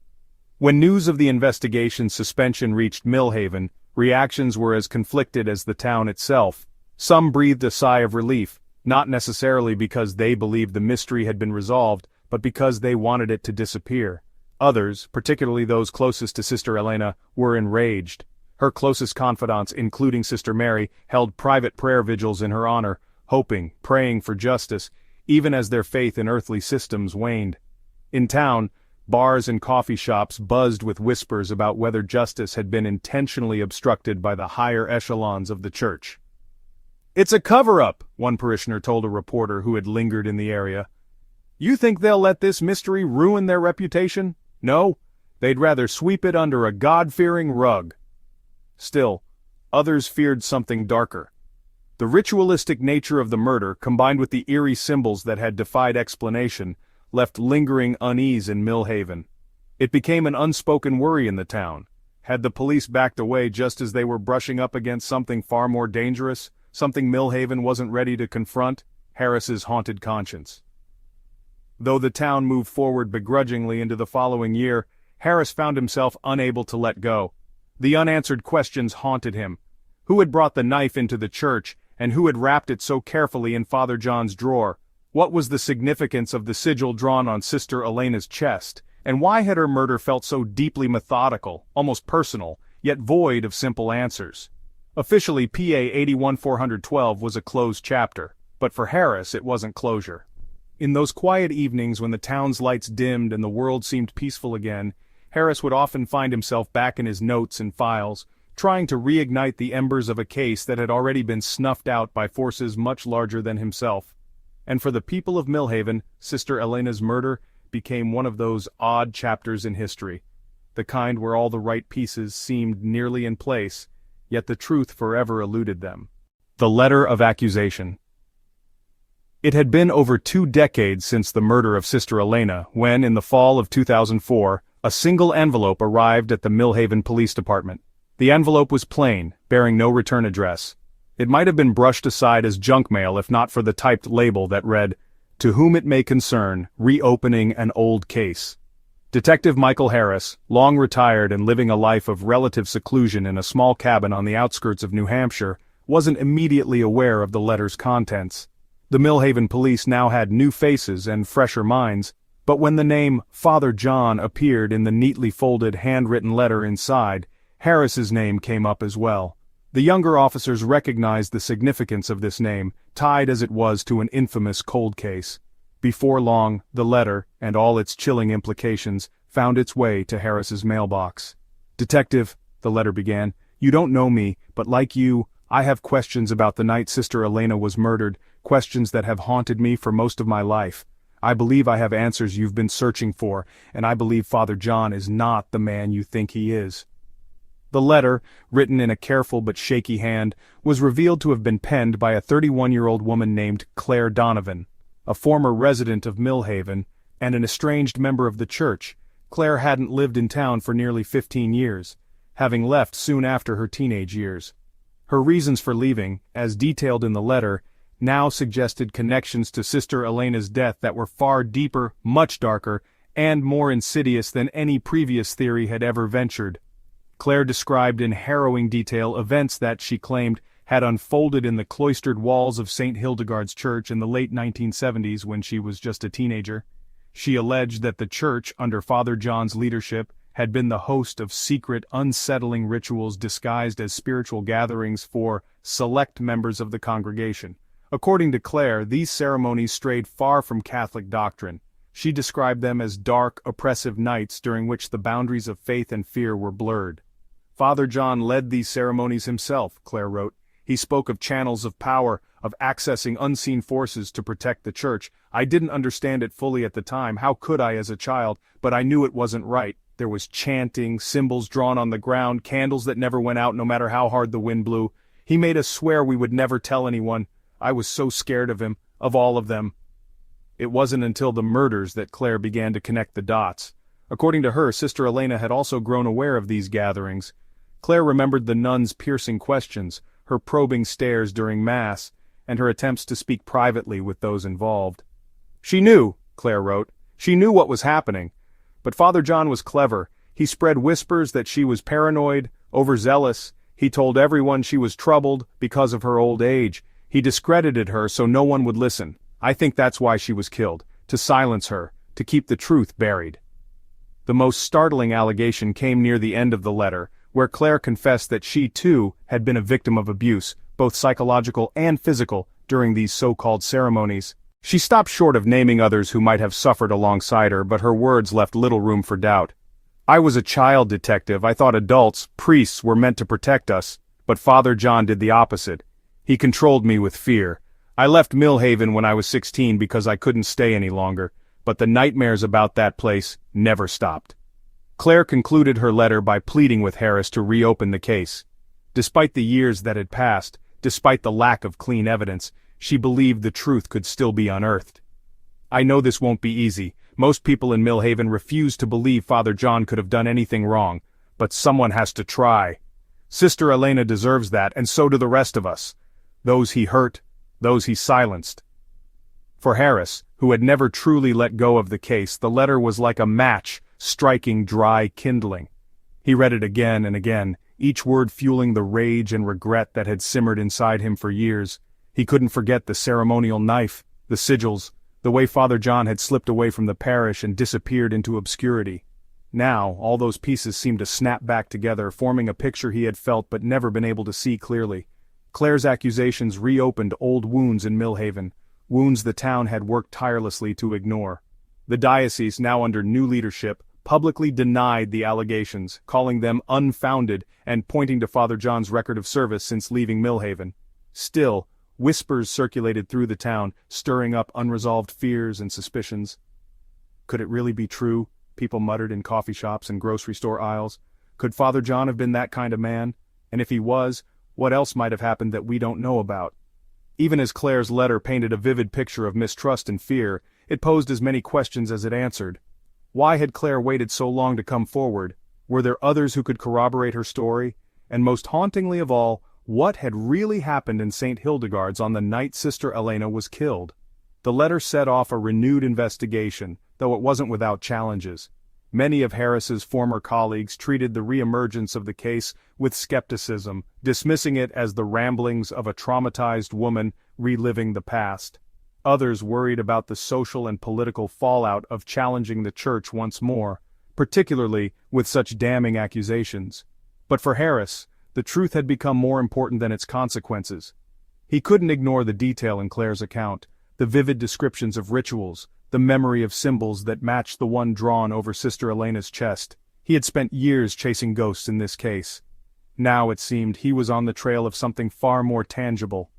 When news of the investigation's suspension reached Millhaven, reactions were as conflicted as the town itself. Some breathed a sigh of relief, not necessarily because they believed the mystery had been resolved, but because they wanted it to disappear. Others, particularly those closest to Sister Elena, were enraged. Her closest confidants, including Sister Mary, held private prayer vigils in her honor, hoping, praying for justice, even as their faith in earthly systems waned. In town, bars and coffee shops buzzed with whispers about whether justice had been intentionally obstructed by the higher echelons of the church. "It's a cover-up," one parishioner told a reporter who had lingered in the area. "You think they'll let this mystery ruin their reputation? No, they'd rather sweep it under a God-fearing rug." Still, others feared something darker. The ritualistic nature of the murder, combined with the eerie symbols that had defied explanation, left lingering unease in Millhaven. It became an unspoken worry in the town. Had the police backed away just as they were brushing up against something far more dangerous, something Millhaven wasn't ready to confront? Harris's haunted conscience. Though the town moved forward begrudgingly into the following year, Harris found himself unable to let go. The unanswered questions haunted him. Who had brought the knife into the church, and who had wrapped it so carefully in Father John's drawer? What was the significance of the sigil drawn on Sister Elena's chest, and why had her murder felt so deeply methodical, almost personal, yet void of simple answers? Officially, PA 81412 was a closed chapter, but for Harris it wasn't closure. In those quiet evenings when the town's lights dimmed and the world seemed peaceful again, Harris would often find himself back in his notes and files, trying to reignite the embers of a case that had already been snuffed out by forces much larger than himself. And for the people of Millhaven, Sister Elena's murder became one of those odd chapters in history, the kind where all the right pieces seemed nearly in place, yet the truth forever eluded them. The letter of accusation. It had been over 2 decades since the murder of Sister Elena when, in the fall of 2004, a single envelope arrived at the Millhaven Police Department. The envelope was plain, bearing no return address. It might have been brushed aside as junk mail if not for the typed label that read, "To whom it may concern, reopening an old case." Detective Michael Harris, long retired and living a life of relative seclusion in a small cabin on the outskirts of New Hampshire, wasn't immediately aware of the letter's contents. The Millhaven police now had new faces and fresher minds, but when the name Father John appeared in the neatly folded handwritten letter inside, Harris's name came up as well. The younger officers recognized the significance of this name, tied as it was to an infamous cold case. Before long, the letter, and all its chilling implications, found its way to Harris's mailbox. "Detective," the letter began, "you don't know me, but like you, I have questions about the night Sister Elena was murdered, questions that have haunted me for most of my life. I believe I have answers you've been searching for, and I believe Father John is not the man you think he is." The letter, written in a careful but shaky hand, was revealed to have been penned by a 31-year-old woman named Claire Donovan, a former resident of Millhaven, and an estranged member of the church. Claire hadn't lived in town for nearly 15 years, having left soon after her teenage years. Her reasons for leaving, as detailed in the letter, now suggested connections to Sister Elena's death that were far deeper, much darker, and more insidious than any previous theory had ever ventured. Claire described in harrowing detail events that, she claimed, had unfolded in the cloistered walls of St. Hildegard's Church in the late 1970s when she was just a teenager. She alleged that the church, under Father John's leadership, had been the host of secret, unsettling rituals disguised as spiritual gatherings for select members of the congregation. According to Claire, these ceremonies strayed far from Catholic doctrine. She described them as dark, oppressive nights during which the boundaries of faith and fear were blurred. Father John led these ceremonies himself, Claire wrote. He spoke of channels of power, of accessing unseen forces to protect the church. I didn't understand it fully at the time, how could I as a child, but I knew it wasn't right. There was chanting, symbols drawn on the ground, candles that never went out no matter how hard the wind blew. He made us swear we would never tell anyone. I was so scared of him, of all of them. It wasn't until the murders that Claire began to connect the dots. According to her, Sister Elena had also grown aware of these gatherings. Claire remembered the nuns' piercing questions, her probing stares during Mass, and her attempts to speak privately with those involved. She knew, Claire wrote, she knew what was happening. But Father John was clever. He spread whispers that she was paranoid, overzealous. He told everyone she was troubled because of her old age. He discredited her so no one would listen. I think that's why she was killed, to silence her, to keep the truth buried. The most startling allegation came near the end of the letter, where Claire confessed that she, too, had been a victim of abuse, both psychological and physical, during these so-called ceremonies. She stopped short of naming others who might have suffered alongside her, but her words left little room for doubt. I was a child detective. I thought adults, priests, were meant to protect us, but Father John did the opposite. He controlled me with fear. I left Millhaven when I was 16 because I couldn't stay any longer, but the nightmares about that place never stopped. Claire concluded her letter by pleading with Harris to reopen the case. Despite the years that had passed, despite the lack of clean evidence, she believed the truth could still be unearthed. I know this won't be easy. Most people in Millhaven refuse to believe Father John could have done anything wrong, but someone has to try. Sister Elena deserves that, and so do the rest of us. Those he hurt, those he silenced. For Harris, who had never truly let go of the case, the letter was like a match, striking dry kindling. He read it again and again, each word fueling the rage and regret that had simmered inside him for years. He couldn't forget the ceremonial knife, the sigils, the way Father John had slipped away from the parish and disappeared into obscurity. Now, all those pieces seemed to snap back together, forming a picture he had felt but never been able to see clearly. Claire's accusations reopened old wounds in Millhaven, wounds the town had worked tirelessly to ignore. The diocese, now under new leadership, publicly denied the allegations, calling them unfounded and pointing to Father John's record of service since leaving Millhaven. Still, whispers circulated through the town, stirring up unresolved fears and suspicions. Could it really be true? People muttered in coffee shops and grocery store aisles. Could Father John have been that kind of man? And if he was, what else might have happened that we don't know about? Even as Claire's letter painted a vivid picture of mistrust and fear, it posed as many questions as it answered. Why had Claire waited so long to come forward? Were there others who could corroborate her story? And most hauntingly of all, what had really happened in St. Hildegard's on the night Sister Elena was killed? The letter set off a renewed investigation, though it wasn't without challenges. Many of Harris's former colleagues treated the re-emergence of the case with skepticism, dismissing it as the ramblings of a traumatized woman reliving the past. Others worried about the social and political fallout of challenging the church once more, particularly with such damning accusations. But for Harris, the truth had become more important than its consequences. He couldn't ignore the detail in Claire's account, the vivid descriptions of rituals, the memory of symbols that matched the one drawn over Sister Elena's chest. He had spent years chasing ghosts in this case. Now it seemed he was on the trail of something far more tangible.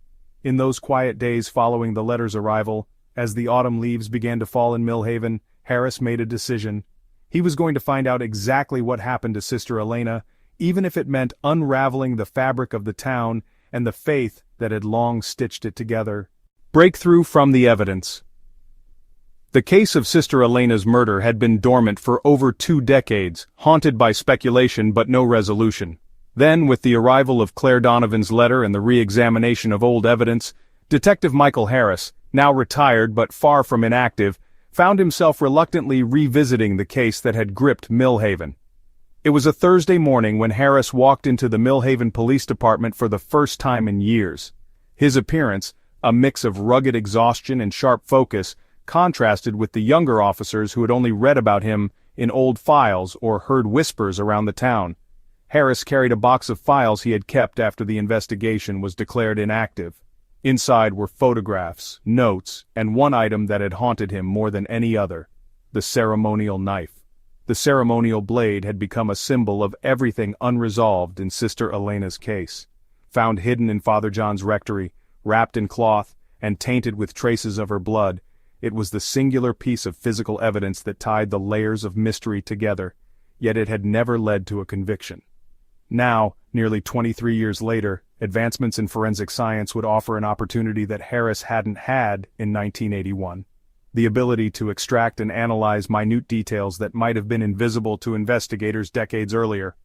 In those quiet days following the letter's arrival, as the autumn leaves began to fall in Millhaven, Harris made a decision. He was going to find out exactly what happened to Sister Elena, even if it meant unraveling the fabric of the town and the faith that had long stitched it together. Breakthrough from the evidence. The case of Sister Elena's murder had been dormant for over 2 decades, haunted by speculation but no resolution. Then, with the arrival of Claire Donovan's letter and the re-examination of old evidence, Detective Michael Harris, now retired but far from inactive, found himself reluctantly revisiting the case that had gripped Millhaven. It was a Thursday morning when Harris walked into the Millhaven Police Department for the first time in years. His appearance, a mix of rugged exhaustion and sharp focus, contrasted with the younger officers who had only read about him in old files or heard whispers around the town. Harris carried a box of files he had kept after the investigation was declared inactive. Inside were photographs, notes, and one item that had haunted him more than any other: the ceremonial knife. The ceremonial blade had become a symbol of everything unresolved in Sister Elena's case. Found hidden in Father John's rectory, wrapped in cloth, and tainted with traces of her blood, it was the singular piece of physical evidence that tied the layers of mystery together, yet it had never led to a conviction. Now, nearly 23 years later, advancements in forensic science would offer an opportunity that Harris hadn't had in 1981. The ability to extract and analyze minute details that might have been invisible to investigators decades earlier.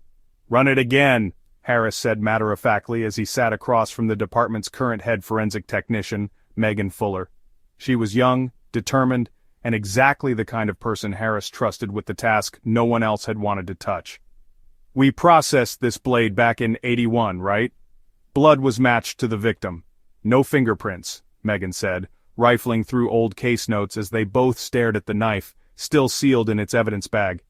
"Run it again," Harris said matter-of-factly as he sat across from the department's current head forensic technician, Megan Fuller. She was young, determined, and exactly the kind of person Harris trusted with the task no one else had wanted to touch. "We processed this blade back in '81, right? Blood was matched to the victim. No fingerprints," Megan said, rifling through old case notes as they both stared at the knife, still sealed in its evidence bag.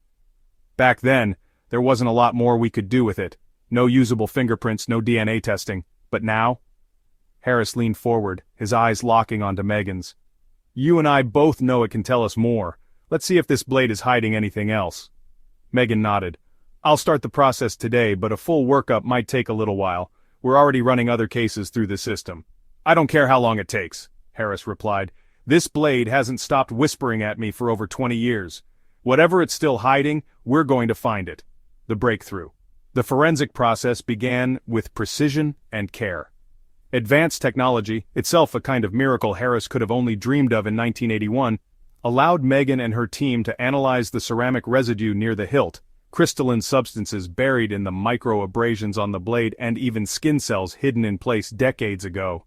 "Back then, there wasn't a lot more we could do with it. No usable fingerprints, no DNA testing. But now?" Harris leaned forward, his eyes locking onto Megan's. "You and I both know it can tell us more. Let's see if this blade is hiding anything else." Megan nodded. "I'll start the process today, but a full workup might take a little while. We're already running other cases through the system." "I don't care how long it takes," Harris replied. "This blade hasn't stopped whispering at me for over 20 years. Whatever it's still hiding, we're going to find it." The breakthrough. The forensic process began with precision and care. Advanced technology, itself a kind of miracle Harris could have only dreamed of in 1981, allowed Megan and her team to analyze the ceramic residue near the hilt, crystalline substances buried in the micro-abrasions on the blade and even skin cells hidden in place decades ago.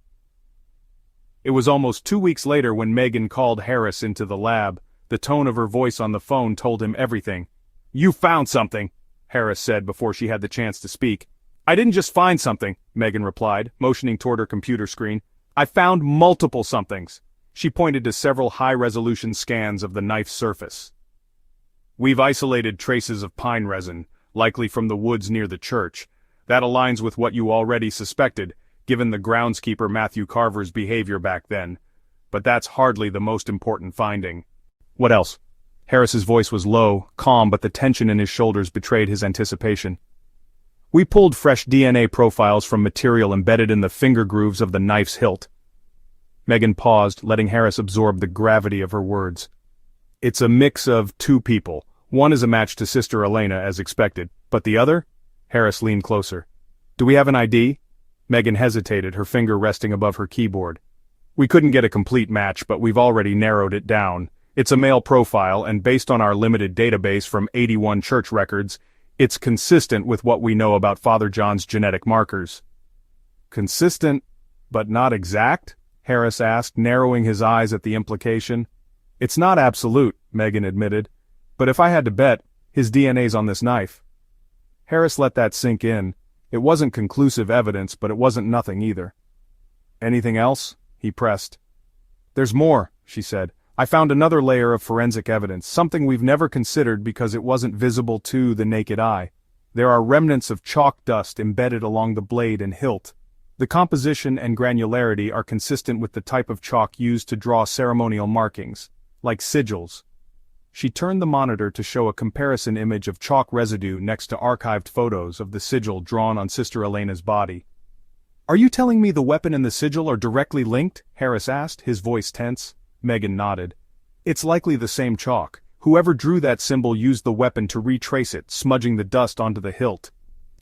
It was almost 2 weeks later when Megan called Harris into the lab. The tone of her voice on the phone told him everything. "You found something," Harris said before she had the chance to speak. "I didn't just find something," Megan replied, motioning toward her computer screen. "I found multiple somethings." She pointed to several high-resolution scans of the knife's surface. "We've isolated traces of pine resin, likely from the woods near the church. That aligns with what you already suspected, given the groundskeeper Matthew Carver's behavior back then. But that's hardly the most important finding." "What else?" Harris's voice was low, calm, but the tension in his shoulders betrayed his anticipation. "We pulled fresh DNA profiles from material embedded in the finger grooves of the knife's hilt." Megan paused, letting Harris absorb the gravity of her words. "It's a mix of 2 people. One is a match to Sister Elena, as expected. But the other?" Harris leaned closer. "Do we have an ID?" Megan hesitated, her finger resting above her keyboard. "We couldn't get a complete match, but we've already narrowed it down. It's a male profile, and based on our limited database from 81 church records, it's consistent with what we know about Father John's genetic markers." "Consistent, but not exact?" Harris asked, narrowing his eyes at the implication. "It's not absolute," Megan admitted. "But if I had to bet, his DNA's on this knife." Harris let that sink in. It wasn't conclusive evidence, but it wasn't nothing either. "Anything else?" he pressed. "There's more," she said. "I found another layer of forensic evidence, something we've never considered because it wasn't visible to the naked eye. There are remnants of chalk dust embedded along the blade and hilt. The composition and granularity are consistent with the type of chalk used to draw ceremonial markings, like sigils." She turned the monitor to show a comparison image of chalk residue next to archived photos of the sigil drawn on Sister Elena's body. "Are you telling me the weapon and the sigil are directly linked?" Harris asked, his voice tense. Megan nodded. "It's likely the same chalk. Whoever drew that symbol used the weapon to retrace it, smudging the dust onto the hilt.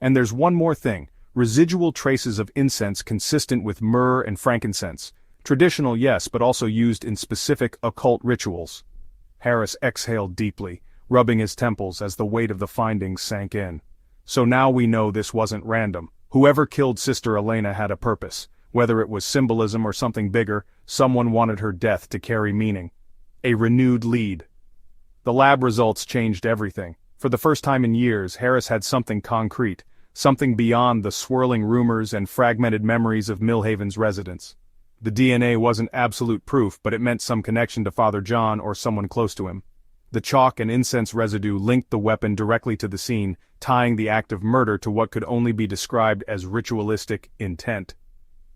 And there's one more thing, residual traces of incense consistent with myrrh and frankincense. Traditional, yes, but also used in specific occult rituals." Harris exhaled deeply, rubbing his temples as the weight of the findings sank in. So now we know this wasn't random. Whoever killed Sister Elena had a purpose. Whether it was symbolism or something bigger, someone wanted her death to carry meaning. A renewed lead. The lab results changed everything. For the first time in years, Harris had something concrete, something beyond the swirling rumors and fragmented memories of Millhaven's residents. The DNA wasn't absolute proof, but it meant some connection to Father John or someone close to him. The chalk and incense residue linked the weapon directly to the scene, tying the act of murder to what could only be described as ritualistic intent.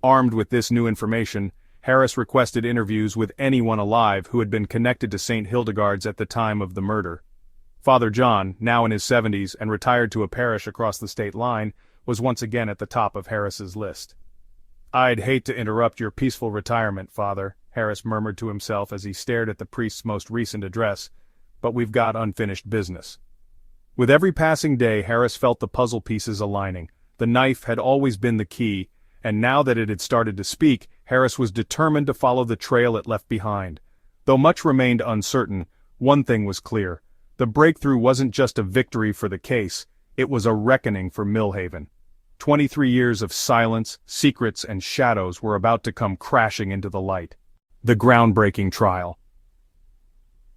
Armed with this new information, Harris requested interviews with anyone alive who had been connected to St. Hildegard's at the time of the murder. Father John, now in his 70s and retired to a parish across the state line, was once again at the top of Harris's list. "I'd hate to interrupt your peaceful retirement, Father," Harris murmured to himself as he stared at the priest's most recent address, "but we've got unfinished business." With every passing day, Harris felt the puzzle pieces aligning. The knife had always been the key, and now that it had started to speak, Harris was determined to follow the trail it left behind. Though much remained uncertain, one thing was clear. The breakthrough wasn't just a victory for the case, it was a reckoning for Millhaven. 23 years of silence, secrets, and shadows were about to come crashing into the light. The groundbreaking trial.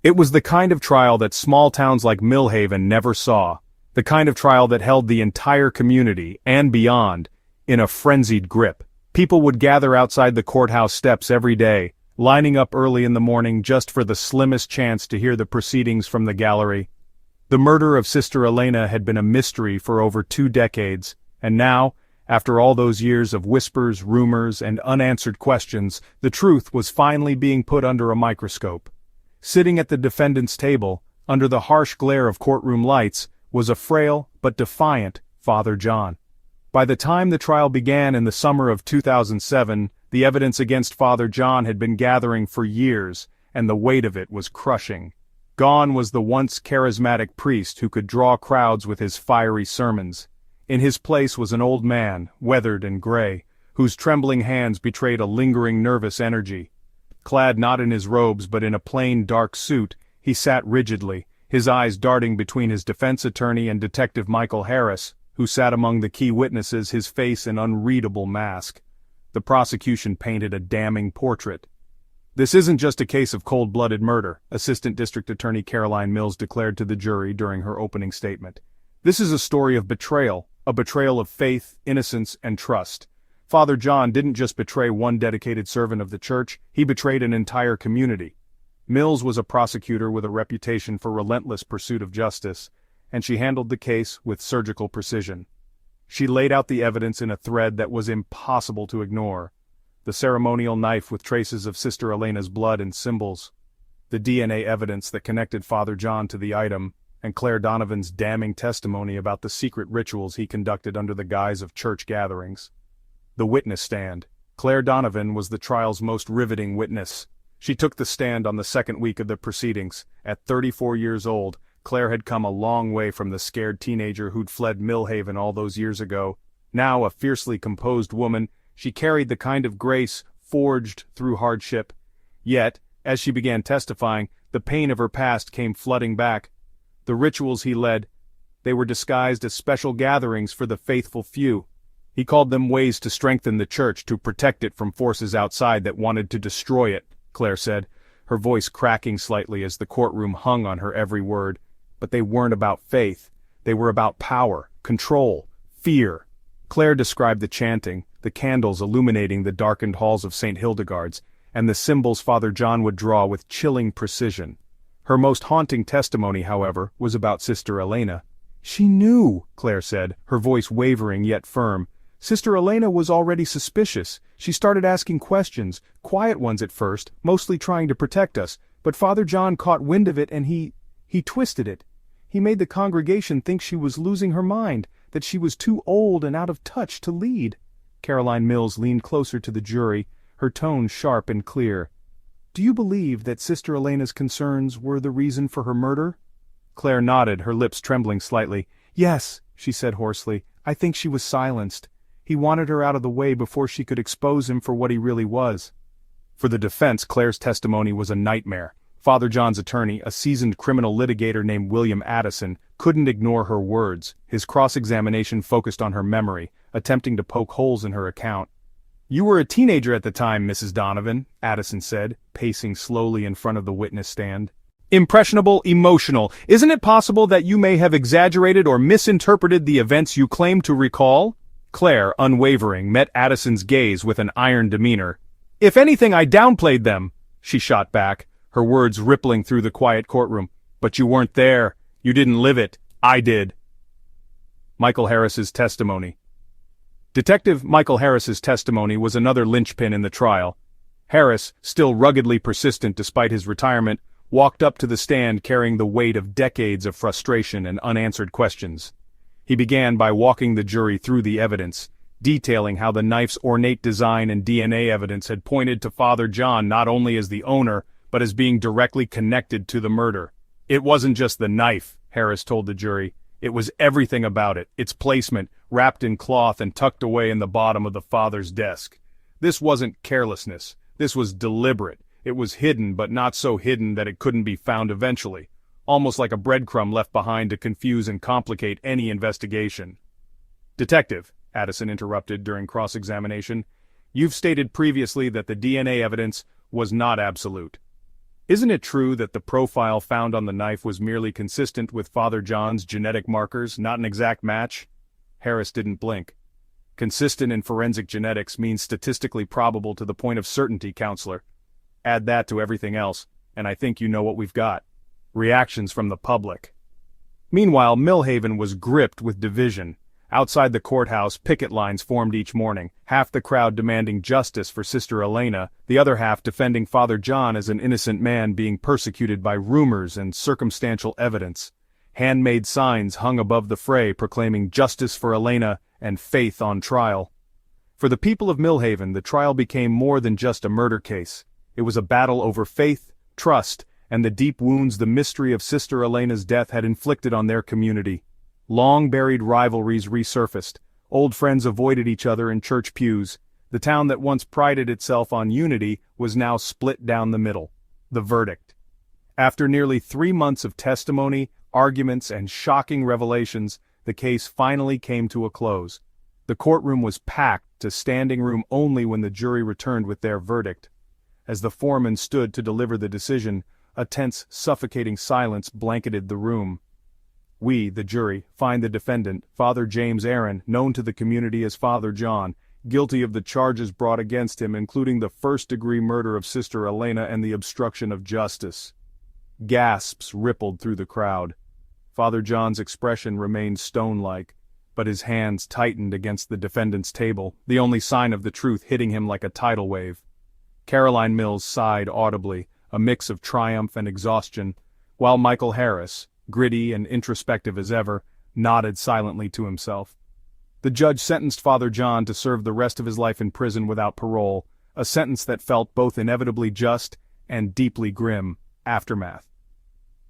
It was the kind of trial that small towns like Millhaven never saw, the kind of trial that held the entire community, and beyond, in a frenzied grip. People would gather outside the courthouse steps every day, lining up early in the morning just for the slimmest chance to hear the proceedings from the gallery. The murder of Sister Elena had been a mystery for over 2 decades, and now, after all those years of whispers, rumors, and unanswered questions, the truth was finally being put under a microscope. Sitting at the defendant's table, under the harsh glare of courtroom lights, was a frail but defiant Father John. By the time the trial began in the summer of 2007, the evidence against Father John had been gathering for years, and the weight of it was crushing. Gone was the once charismatic priest who could draw crowds with his fiery sermons. In his place was an old man, weathered and gray, whose trembling hands betrayed a lingering nervous energy. Clad not in his robes but in a plain dark suit, he sat rigidly, his eyes darting between his defense attorney and Detective Michael Harris, who sat among the key witnesses, his face an unreadable mask. The prosecution painted a damning portrait. "This isn't just a case of cold-blooded murder," Assistant District Attorney Caroline Mills declared to the jury during her opening statement. "This is a story of betrayal, a betrayal of faith, innocence, and trust. Father John didn't just betray one dedicated servant of the church, he betrayed an entire community." Mills was a prosecutor with a reputation for relentless pursuit of justice, and she handled the case with surgical precision. She laid out the evidence in a thread that was impossible to ignore. The ceremonial knife with traces of Sister Elena's blood and symbols, the DNA evidence that connected Father John to the item, and Claire Donovan's damning testimony about the secret rituals he conducted under the guise of church gatherings. The witness stand. Claire Donovan was the trial's most riveting witness. She took the stand on the second week of the proceedings. At 34 years old, Claire had come a long way from the scared teenager who'd fled Millhaven all those years ago. Now a fiercely composed woman, she carried the kind of grace forged through hardship. Yet, as she began testifying, the pain of her past came flooding back. The rituals he led, they were disguised as special gatherings for the faithful few. He called them ways to strengthen the church, to protect it from forces outside that wanted to destroy it, Claire said, her voice cracking slightly as the courtroom hung on her every word. But they weren't about faith. They were about power, control, fear. Claire described the chanting, the candles illuminating the darkened halls of St. Hildegard's, and the symbols Father John would draw with chilling precision. Her most haunting testimony, however, was about Sister Elena. "She knew," Claire said, her voice wavering yet firm. "Sister Elena was already suspicious. She started asking questions, quiet ones at first, mostly trying to protect us, but Father John caught wind of it and he twisted it. He made the congregation think she was losing her mind, that she was too old and out of touch to lead." Caroline Mills leaned closer to the jury, her tone sharp and clear. "Do you believe that Sister Elena's concerns were the reason for her murder?" Claire nodded, her lips trembling slightly. "Yes," she said hoarsely, "I think she was silenced. He wanted her out of the way before she could expose him for what he really was." For the defense, Claire's testimony was a nightmare. Father John's attorney, a seasoned criminal litigator named William Addison, couldn't ignore her words. His cross-examination focused on her memory, attempting to poke holes in her account. "You were a teenager at the time, Mrs. Donovan," Addison said, pacing slowly in front of the witness stand. "Impressionable, emotional. Isn't it possible that you may have exaggerated or misinterpreted the events you claim to recall?" Claire, unwavering, met Addison's gaze with an iron demeanor. "If anything, I downplayed them," she shot back, her words rippling through the quiet courtroom. "But you weren't there. You didn't live it. I did." Michael Harris's testimony. Detective Michael Harris's testimony was another linchpin in the trial. Harris, still ruggedly persistent despite his retirement, walked up to the stand carrying the weight of decades of frustration and unanswered questions. He began by walking the jury through the evidence, detailing how the knife's ornate design and DNA evidence had pointed to Father John not only as the owner, but as being directly connected to the murder. "It wasn't just the knife," Harris told the jury. "It was everything about it, its placement, wrapped in cloth and tucked away in the bottom of the father's desk. This wasn't carelessness. This was deliberate. It was hidden, but not so hidden that it couldn't be found eventually. Almost like a breadcrumb left behind to confuse and complicate any investigation." "Detective," Addison interrupted during cross-examination, "you've stated previously that the DNA evidence was not absolute. Isn't it true that the profile found on the knife was merely consistent with Father John's genetic markers, not an exact match?" Harris didn't blink. "Consistent in forensic genetics means statistically probable to the point of certainty, counselor. Add that to everything else, and I think you know what we've got. Reactions from the public." Meanwhile, Millhaven was gripped with division. Outside the courthouse, picket lines formed each morning, half the crowd demanding justice for Sister Elena, the other half defending Father John as an innocent man being persecuted by rumors and circumstantial evidence. Handmade signs hung above the fray proclaiming justice for Elena and faith on trial. For the people of Millhaven, the trial became more than just a murder case. It was a battle over faith, trust, and the deep wounds the mystery of Sister Elena's death had inflicted on their community. Long-buried rivalries resurfaced. Old friends avoided each other in church pews. The town that once prided itself on unity was now split down the middle. The verdict. After nearly 3 months of testimony, arguments, and shocking revelations, the case finally came to a close. The courtroom was packed to standing room only when the jury returned with their verdict. As the foreman stood to deliver the decision, a tense, suffocating silence blanketed the room. "We, the jury, find the defendant, Father James Aaron, known to the community as Father John, guilty of the charges brought against him, including the first-degree murder of Sister Elena and the obstruction of justice." Gasps rippled through the crowd. Father John's expression remained stone-like, but his hands tightened against the defendant's table, the only sign of the truth hitting him like a tidal wave. Caroline Mills sighed audibly, a mix of triumph and exhaustion, while Michael Harris, gritty and introspective as ever, nodded silently to himself. The judge sentenced Father John to serve the rest of his life in prison without parole, a sentence that felt both inevitably just and deeply grim. Aftermath.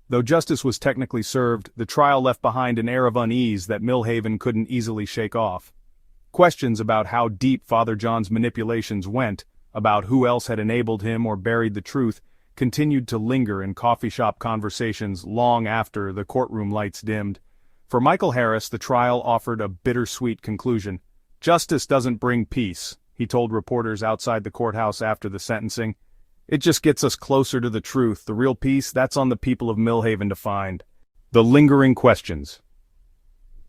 Though justice was technically served, the trial left behind an air of unease that Millhaven couldn't easily shake off. Questions about how deep Father John's manipulations went, about who else had enabled him or buried the truth, continued to linger in coffee shop conversations long after the courtroom lights dimmed. For Michael Harris, the trial offered a bittersweet conclusion. "Justice doesn't bring peace," he told reporters outside the courthouse after the sentencing. "It just gets us closer to the truth. The real peace, that's on the people of Millhaven to find." The lingering questions.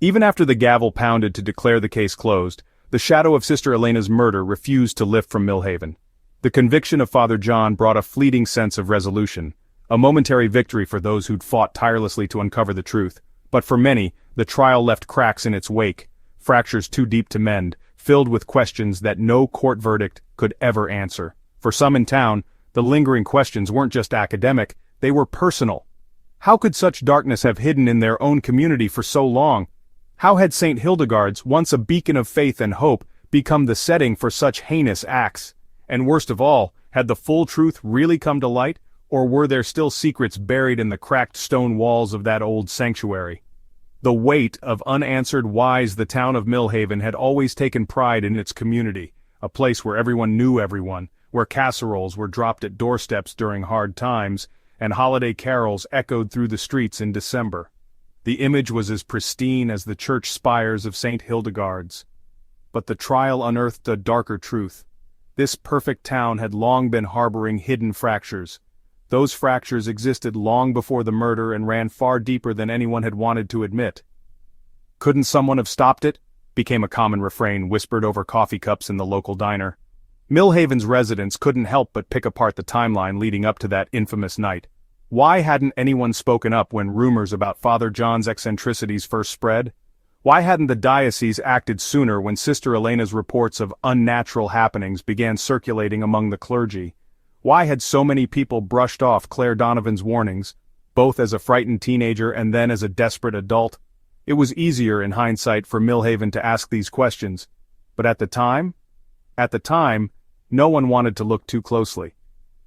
Even after the gavel pounded to declare the case closed, the shadow of Sister Elena's murder refused to lift from Millhaven. The conviction of Father John brought a fleeting sense of resolution, a momentary victory for those who'd fought tirelessly to uncover the truth. But for many, the trial left cracks in its wake, fractures too deep to mend, filled with questions that no court verdict could ever answer. For some in town, the lingering questions weren't just academic, they were personal. How could such darkness have hidden in their own community for so long? How had St. Hildegard's, once a beacon of faith and hope, become the setting for such heinous acts? And worst of all, had the full truth really come to light, or were there still secrets buried in the cracked stone walls of that old sanctuary? The weight of unanswered whys. The town of Millhaven had always taken pride in its community, a place where everyone knew everyone, where casseroles were dropped at doorsteps during hard times, and holiday carols echoed through the streets in December. The image was as pristine as the church spires of St. Hildegard's. But the trial unearthed a darker truth. This perfect town had long been harboring hidden fractures. Those fractures existed long before the murder and ran far deeper than anyone had wanted to admit. "Couldn't someone have stopped it?" became a common refrain whispered over coffee cups in the local diner. Millhaven's residents couldn't help but pick apart the timeline leading up to that infamous night. Why hadn't anyone spoken up when rumors about Father John's eccentricities first spread? Why hadn't the diocese acted sooner when Sister Elena's reports of unnatural happenings began circulating among the clergy? Why had so many people brushed off Claire Donovan's warnings, both as a frightened teenager and then as a desperate adult? It was easier in hindsight for Millhaven to ask these questions, but at the time, no one wanted to look too closely.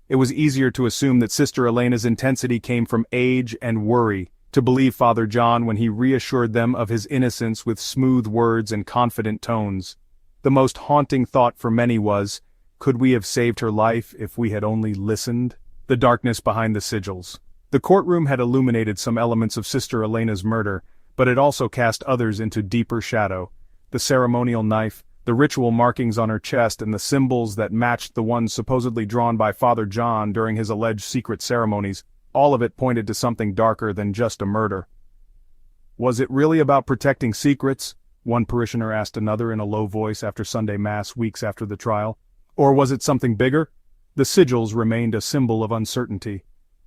It was easier to assume that Sister Elena's intensity came from age and worry, to believe Father John when he reassured them of his innocence with smooth words and confident tones. The most haunting thought for many was, could we have saved her life if we had only listened? The darkness behind the sigils. The courtroom had illuminated some elements of Sister Elena's murder, but it also cast others into deeper shadow. The ceremonial knife, the ritual markings on her chest and the symbols that matched the ones supposedly drawn by Father John during his alleged secret ceremonies, all of it pointed to something darker than just a murder. Was it really about protecting secrets? One parishioner asked another in a low voice after Sunday Mass weeks after the trial. Or was it something bigger? The sigils remained a symbol of uncertainty.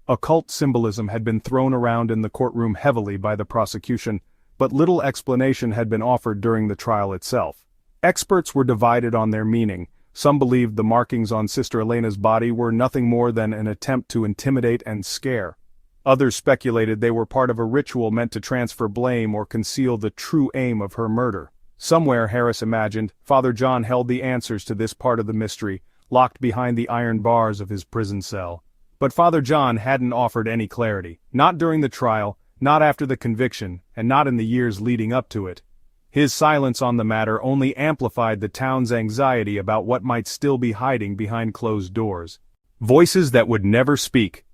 Occult symbolism had been thrown around in the courtroom heavily by the prosecution, but little explanation had been offered during the trial itself. Experts were divided on their meaning. Some believed the markings on Sister Elena's body were nothing more than an attempt to intimidate and scare. Others speculated they were part of a ritual meant to transfer blame or conceal the true aim of her murder. Somewhere, Harris imagined, Father John held the answers to this part of the mystery, locked behind the iron bars of his prison cell. But Father John hadn't offered any clarity, not during the trial, not after the conviction, and not in the years leading up to it. His silence on the matter only amplified the town's anxiety about what might still be hiding behind closed doors. Voices that would never speak.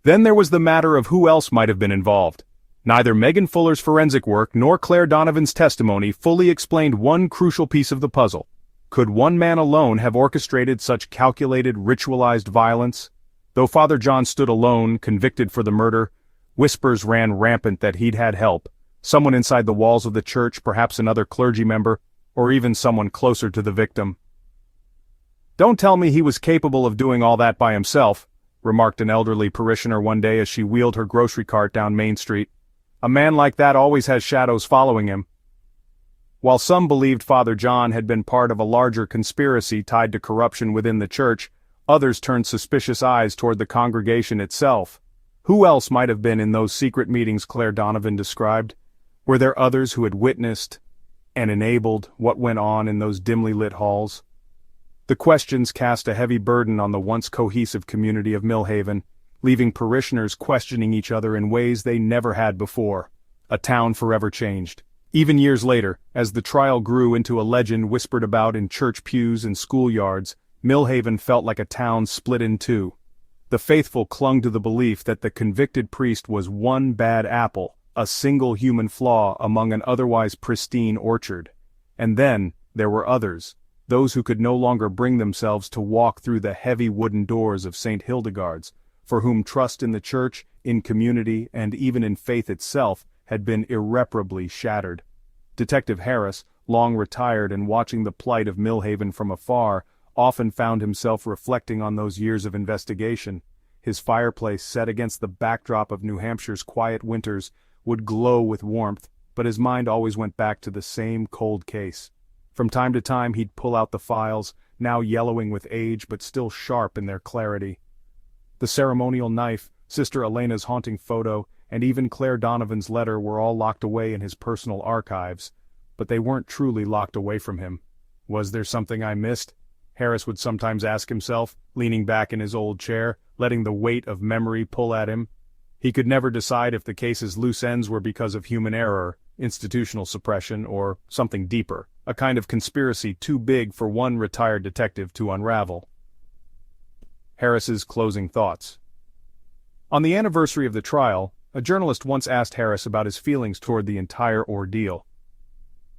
Then there was the matter of who else might have been involved. Neither Megan Fuller's forensic work nor Claire Donovan's testimony fully explained one crucial piece of the puzzle. Could one man alone have orchestrated such calculated, ritualized violence? Though Father John stood alone, convicted for the murder, whispers ran rampant that he'd had help. Someone inside the walls of the church, perhaps another clergy member, or even someone closer to the victim. "Don't tell me he was capable of doing all that by himself," remarked an elderly parishioner one day as she wheeled her grocery cart down Main Street. "A man like that always has shadows following him." While some believed Father John had been part of a larger conspiracy tied to corruption within the church, others turned suspicious eyes toward the congregation itself. Who else might have been in those secret meetings Claire Donovan described? Were there others who had witnessed and enabled what went on in those dimly lit halls? The questions cast a heavy burden on the once cohesive community of Millhaven, leaving parishioners questioning each other in ways they never had before. A town forever changed. Even years later, as the trial grew into a legend whispered about in church pews and schoolyards, Millhaven felt like a town split in two. The faithful clung to the belief that the convicted priest was one bad apple, a single human flaw among an otherwise pristine orchard. And then, there were others, those who could no longer bring themselves to walk through the heavy wooden doors of St. Hildegard's, for whom trust in the church, in community, and even in faith itself had been irreparably shattered. Detective Harris, long retired and watching the plight of Millhaven from afar, often found himself reflecting on those years of investigation. His fireplace, set against the backdrop of New Hampshire's quiet winters, would glow with warmth, but his mind always went back to the same cold case. From time to time he'd pull out the files, now yellowing with age but still sharp in their clarity. The ceremonial knife, Sister Elena's haunting photo, and even Claire Donovan's letter were all locked away in his personal archives, but they weren't truly locked away from him. Was there something I missed? Harris would sometimes ask himself, leaning back in his old chair, letting the weight of memory pull at him. He could never decide if the case's loose ends were because of human error, institutional suppression, or something deeper, a kind of conspiracy too big for one retired detective to unravel. Harris's closing thoughts. On the anniversary of the trial, a journalist once asked Harris about his feelings toward the entire ordeal.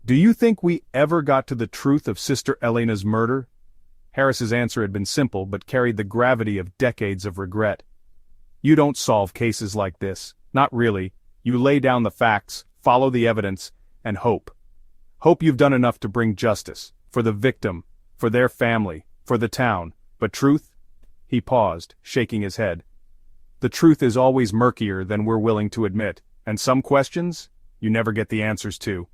"Do you think we ever got to the truth of Sister Elena's murder?" Harris's answer had been simple but carried the gravity of decades of regret. "You don't solve cases like this, not really. You lay down the facts, follow the evidence, and hope. Hope you've done enough to bring justice, for the victim, for their family, for the town, but truth?" He paused, shaking his head. "The truth is always murkier than we're willing to admit, and some questions, you never get the answers to."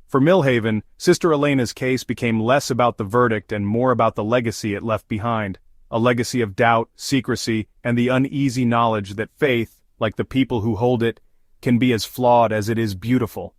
For Millhaven, Sister Elena's case became less about the verdict and more about the legacy it left behind, a legacy of doubt, secrecy, and the uneasy knowledge that faith, like the people who hold it, can be as flawed as it is beautiful.